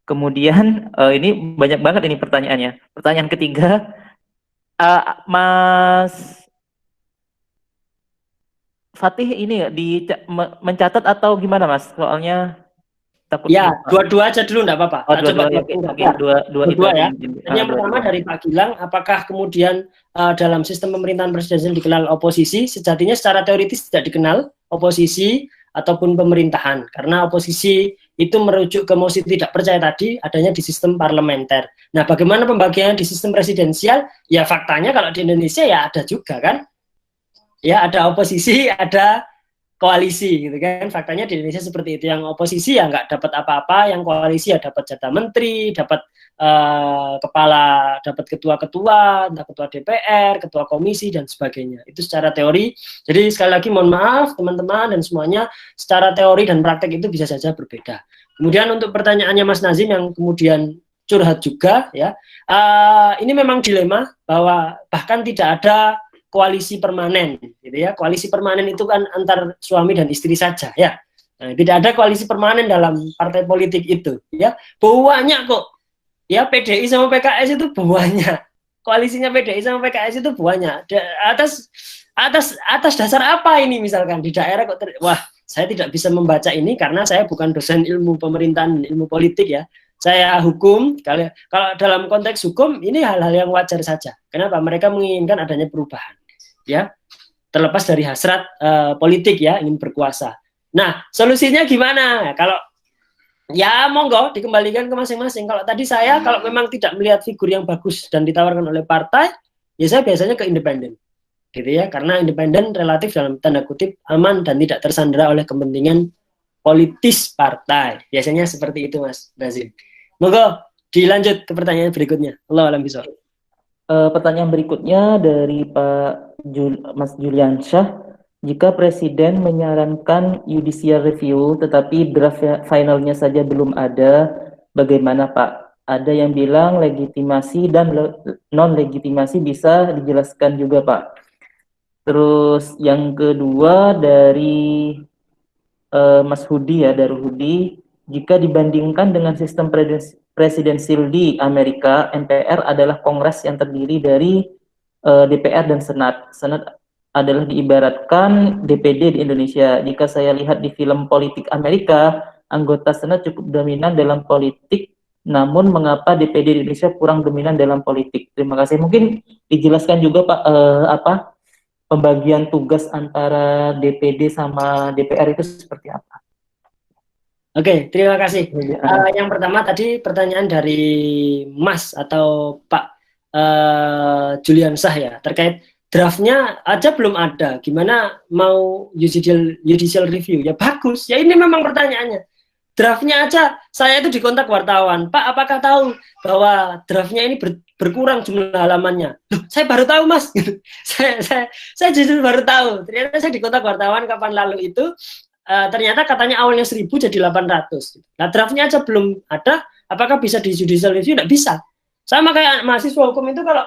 Speaker 2: Kemudian ini banyak banget ini pertanyaannya. Pertanyaan ketiga, Mas Fatih ini mencatat atau gimana Mas? Soalnya takut.
Speaker 3: Ya, dua-dua aja dulu enggak apa-apa.
Speaker 2: Oh, dua itu
Speaker 3: ya. Yang pertama dari Pak Gilang, apakah kemudian dalam sistem pemerintahan presidensial dikenal oposisi? Sejatinya secara teoritis tidak dikenal oposisi ataupun pemerintahan, karena oposisi itu merujuk ke mosi tidak percaya tadi adanya di sistem parlementer. Nah, bagaimana pembagiannya di sistem presidensial? Ya faktanya kalau di Indonesia ya ada juga kan, ya ada oposisi, ada koalisi gitu kan. Faktanya di Indonesia seperti itu. Yang oposisi ya nggak dapat apa-apa, yang koalisi ya dapat jatah menteri, dapat kepala, dapat ketua-ketua, entah ketua DPR, ketua komisi dan sebagainya. Itu secara teori. Jadi sekali lagi mohon maaf teman-teman dan semuanya, secara teori dan praktek itu bisa saja berbeda. Kemudian untuk pertanyaannya Mas Nazim yang kemudian curhat juga ya, ini memang dilema bahwa bahkan tidak ada koalisi permanen, gitu ya. Koalisi permanen itu kan antar suami dan istri saja, ya. Nah, tidak ada koalisi permanen dalam partai politik itu, ya. Banyak kok, ya. PDI sama PKS itu banyak. Koalisinya PDI sama PKS itu banyak. Atas dasar apa ini misalkan di daerah kok wah, saya tidak bisa membaca ini karena saya bukan dosen ilmu pemerintahan, ilmu politik ya. Saya hukum, kalau dalam konteks hukum ini hal-hal yang wajar saja. Kenapa? Mereka menginginkan adanya perubahan. Ya, terlepas dari hasrat politik ya, ingin berkuasa. Nah, solusinya gimana? Kalau ya monggo dikembalikan ke masing-masing. Kalau tadi saya kalau memang tidak melihat figur yang bagus dan ditawarkan oleh partai, ya saya biasanya ke independen. Gitu ya, karena independen relatif dalam tanda kutip aman dan tidak tersandera oleh kepentingan politis partai. Biasanya seperti itu Mas Nazim. Monggo dilanjut ke pertanyaan berikutnya. Allah alam bisawab.
Speaker 2: Pertanyaan berikutnya dari Pak Mas Juliansyah, jika Presiden menyarankan judicial review tetapi draft finalnya saja belum ada, bagaimana Pak? Ada yang bilang legitimasi dan non-legitimasi, bisa dijelaskan juga Pak. Terus yang kedua dari Mas Hudi ya, dari Hudi, jika dibandingkan dengan sistem presidensial di Amerika, MPR adalah kongres yang terdiri dari DPR dan Senat. Senat adalah diibaratkan DPD di Indonesia. Jika saya lihat di film politik Amerika, anggota Senat cukup dominan dalam politik, namun mengapa DPD di Indonesia kurang dominan dalam politik? Terima kasih. Mungkin dijelaskan juga Pak, pembagian tugas antara DPD sama DPR itu seperti apa?
Speaker 3: Oke, terima kasih. Yang pertama tadi pertanyaan dari Mas atau Pak Juliansyah ya, terkait draftnya aja belum ada, gimana mau judicial review? Ya bagus, ya ini memang pertanyaannya. Draftnya aja, saya itu dikontak wartawan, Pak apakah tahu bahwa draftnya ini berkurang jumlah halamannya? Loh, saya baru tahu Mas, saya justru baru tahu. Ternyata saya dikontak wartawan kapan lalu itu, ternyata katanya awalnya 1.000 jadi 800. Nah draftnya aja belum ada, apakah bisa di judicial review? Nggak bisa. Sama kayak mahasiswa hukum itu kalau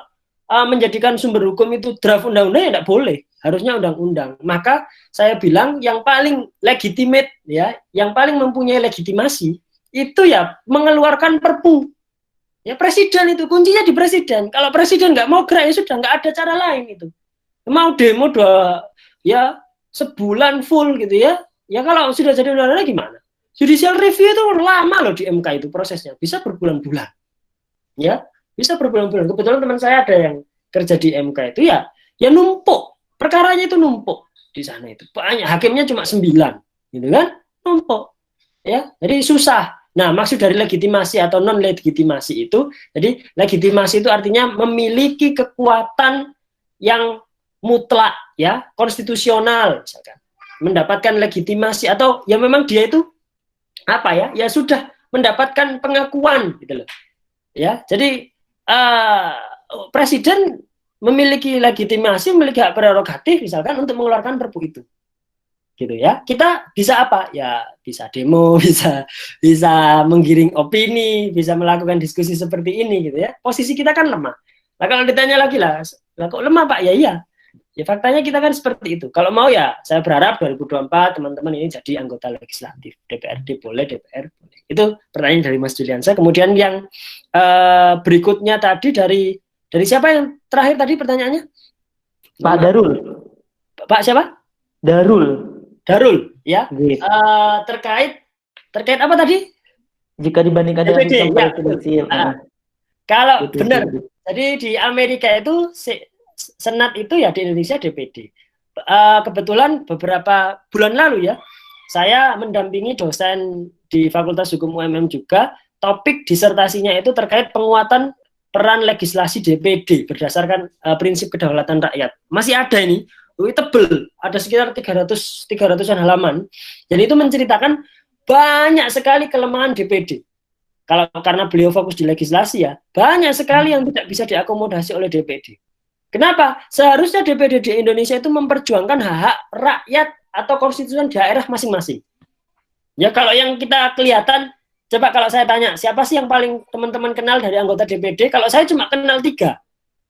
Speaker 3: menjadikan sumber hukum itu draft undang-undang ya nggak boleh. harusnya undang-undang. Maka saya bilang yang paling legitimate ya, yang paling mempunyai legitimasi itu ya mengeluarkan perpu. Ya presiden itu kuncinya di presiden. Kalau presiden nggak mau gerak ya sudah, nggak ada cara lain itu. Mau demo ya sebulan full gitu ya. Ya kalau sudah jadi undang-undang gimana? Judicial review itu lama loh di MK itu prosesnya, bisa berbulan-bulan. Ya, bisa berbulan-bulan. Kebetulan teman saya ada yang kerja di MK itu ya numpuk. Perkaranya itu numpuk di sana itu. Banyak, hakimnya cuma 9, gitu kan? Numpuk. Ya, jadi susah. Nah, maksud dari legitimasi atau non legitimasi itu, jadi legitimasi itu artinya memiliki kekuatan yang mutlak, ya, konstitusional, misalkan, mendapatkan legitimasi atau ya memang dia itu apa ya, ya sudah mendapatkan pengakuan, gitu loh, ya. Jadi presiden memiliki legitimasi, memiliki hak prerogatif, misalkan untuk mengeluarkan perpu itu. Gitu ya, kita bisa apa ya, bisa demo, bisa menggiring opini, bisa melakukan diskusi seperti ini gitu ya. Posisi kita kan lemah. Nah kalau ditanya lagi lah kok lemah Pak, ya iya ya, faktanya kita kan seperti itu. Kalau mau ya saya berharap 2024 teman-teman ini jadi anggota legislatif, DPRD boleh, DPR boleh. Itu pertanyaan dari Mas Juliansa. Kemudian yang berikutnya tadi dari siapa yang terakhir tadi pertanyaannya?
Speaker 2: Pak Darul.
Speaker 3: Pak siapa? Darul, ya. Terkait apa tadi?
Speaker 2: Jika dibandingkan dengan sistem presidensial.
Speaker 3: Kalau benar, jadi di Amerika itu Senat itu ya, di Indonesia DPD. Kebetulan beberapa bulan lalu ya, saya mendampingi dosen di Fakultas Hukum UMM juga. Topik disertasinya itu terkait penguatan peran legislasi DPD berdasarkan prinsip kedaulatan rakyat. Masih ada ini. Tebel, ada sekitar 300-an halaman. Jadi itu menceritakan banyak sekali kelemahan DPD. Karena beliau fokus di legislasi ya, banyak sekali yang tidak bisa diakomodasi oleh DPD. Kenapa? Seharusnya DPD di Indonesia itu memperjuangkan hak-hak rakyat atau konstitusi daerah masing-masing. Ya kalau yang kita kelihatan, coba kalau saya tanya, siapa sih yang paling teman-teman kenal dari anggota DPD? Kalau saya cuma kenal 3.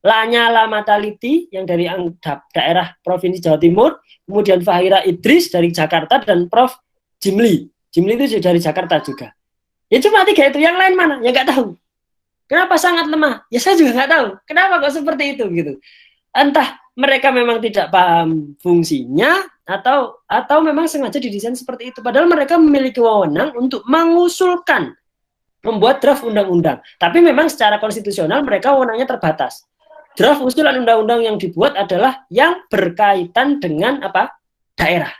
Speaker 3: Lanyala Mataliti yang dari daerah Provinsi Jawa Timur, kemudian Fahira Idris dari Jakarta, dan Prof. Jimli itu dari Jakarta juga. Ya cuma 3 itu, yang lain mana? Ya nggak tahu. Kenapa sangat lemah? Ya saya juga nggak tahu. Kenapa kok seperti itu gitu? Entah mereka memang tidak paham fungsinya atau memang sengaja didesain seperti itu. Padahal mereka memiliki wewenang untuk mengusulkan, membuat draft undang-undang. Tapi memang secara konstitusional mereka wewenangnya terbatas. Draft usulan undang-undang yang dibuat adalah yang berkaitan dengan apa? Daerah.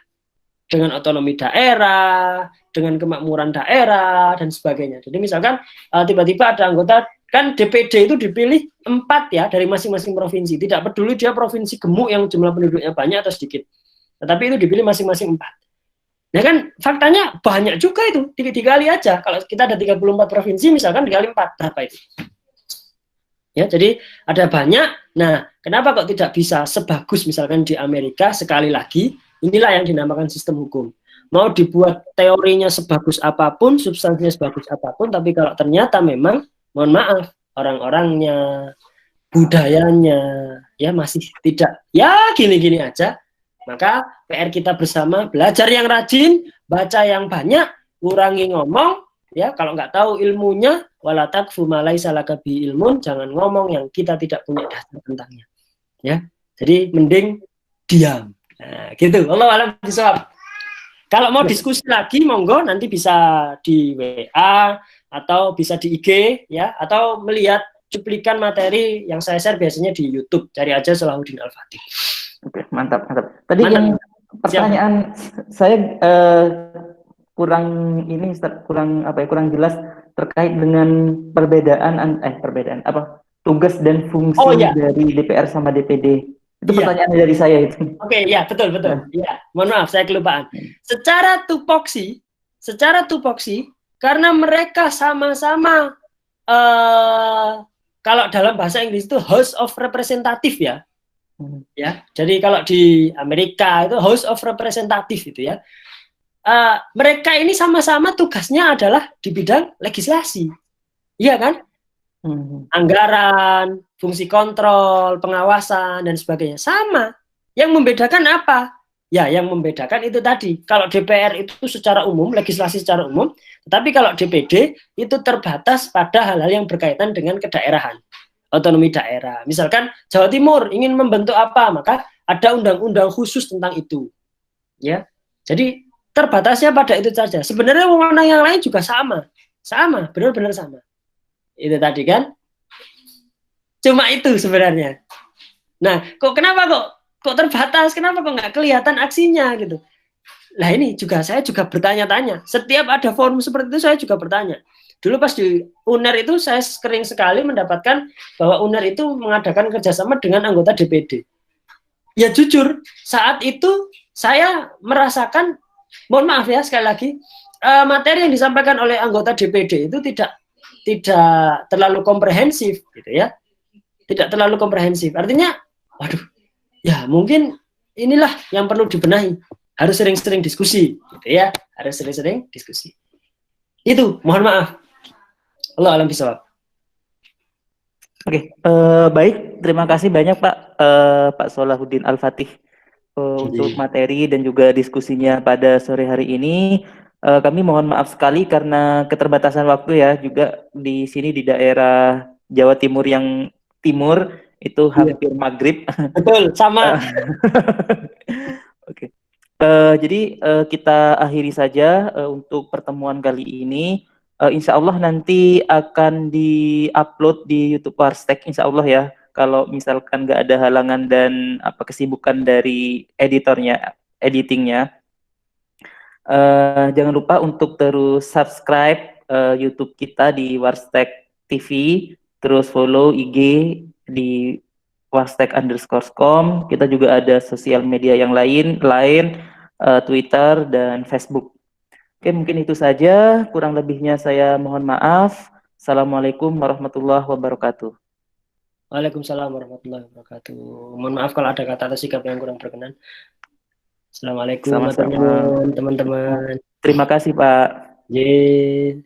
Speaker 3: Dengan otonomi daerah, dengan kemakmuran daerah, dan sebagainya. Jadi misalkan tiba-tiba ada anggota, kan DPD itu dipilih 4 ya dari masing-masing provinsi. Tidak peduli dia provinsi gemuk yang jumlah penduduknya banyak atau sedikit. Tetapi itu dipilih masing-masing 4. Nah kan faktanya banyak juga itu, dikali aja. Kalau kita ada 34 provinsi misalkan dikali 4, berapa itu? Ya, jadi ada banyak. Nah, kenapa kok tidak bisa sebagus misalkan di Amerika? Sekali lagi, inilah yang dinamakan sistem hukum. Mau dibuat teorinya sebagus apapun, substansinya sebagus apapun, tapi kalau ternyata memang, mohon maaf, orang-orangnya, budayanya, ya masih tidak, ya gini-gini aja, maka PR kita bersama, belajar yang rajin, baca yang banyak, kurangi ngomong, ya kalau nggak tahu ilmunya, wala taqfu ma laisa laka bihi ilmun, jangan ngomong yang kita tidak punya dasar tentangnya. Ya. Jadi mending diam. Nah, gitu. Wallahu a'lam bishawab. Kalau mau diskusi lagi monggo nanti bisa di WA atau bisa di IG ya, atau melihat cuplikan materi yang saya share biasanya di YouTube. Cari aja Salahuddin Al-Fatih.
Speaker 2: Oke, mantap. Tadi yang pertanyaan saya kurang jelas terkait dengan perbedaan tugas dan fungsi dari DPR sama DPD. Itu pertanyaan dari saya itu.
Speaker 3: Oke, ya betul. Ya, mohon maaf saya kelupaan. Secara tupoksi karena mereka sama-sama kalau dalam bahasa Inggris itu House of Representative ya. Ya, jadi kalau di Amerika itu House of Representative itu ya. Mereka ini sama-sama tugasnya adalah di bidang legislasi, iya kan? Anggaran, fungsi kontrol, pengawasan dan sebagainya sama. Yang membedakan apa? Ya, yang membedakan itu tadi. Kalau DPR itu secara umum, legislasi secara umum, tetapi kalau DPD itu terbatas pada hal-hal yang berkaitan dengan kedaerahan, otonomi daerah. Misalkan Jawa Timur ingin membentuk apa, maka ada undang-undang khusus tentang itu. Ya. Jadi terbatasnya pada itu saja. Sebenarnya wewenang yang lain juga sama. Sama, benar-benar sama. Itu tadi kan. Cuma itu sebenarnya. Nah, kenapa kok terbatas? Kenapa kok nggak kelihatan aksinya gitu? Lah ini juga saya juga bertanya-tanya. Setiap ada forum seperti itu saya juga bertanya. Dulu pas di UNER itu saya sering sekali mendapatkan bahwa UNER itu mengadakan kerjasama dengan anggota DPD. Ya jujur, saat itu saya merasakan, mohon maaf ya sekali lagi, materi yang disampaikan oleh anggota DPD itu tidak terlalu komprehensif gitu ya. Tidak terlalu komprehensif. Artinya, waduh, ya mungkin inilah yang perlu dibenahi. Harus sering-sering diskusi, gitu ya. Harus sering-sering diskusi. Itu, mohon maaf. Allah alam bisawab.
Speaker 2: Oke, baik. Terima kasih banyak Pak Solahuddin Al-Fatih untuk materi dan juga diskusinya pada sore hari ini. Kami mohon maaf sekali karena keterbatasan waktu ya. Juga di sini di daerah Jawa Timur yang timur itu hampir maghrib.
Speaker 3: Betul, sama.
Speaker 2: Oke. Jadi kita akhiri saja untuk pertemuan kali ini. Insya Allah nanti akan di-upload di YouTube Warstek, insya Allah ya. Kalau misalkan nggak ada halangan dan kesibukan dari editingnya. Jangan lupa untuk terus subscribe YouTube kita di Warstek TV, terus follow IG di warstek_com. Kita juga ada sosial media yang lain Twitter dan Facebook. Oke, mungkin itu saja. Kurang lebihnya saya mohon maaf. Assalamualaikum warahmatullahi wabarakatuh.
Speaker 3: Waalaikumsalam warahmatullahi wabarakatuh. Mohon maaf kalau ada kata atau sikap yang kurang berkenan. Assalamualaikum
Speaker 2: Sama-sama.
Speaker 3: teman-teman.
Speaker 2: Terima kasih, Pak.
Speaker 3: Yeay.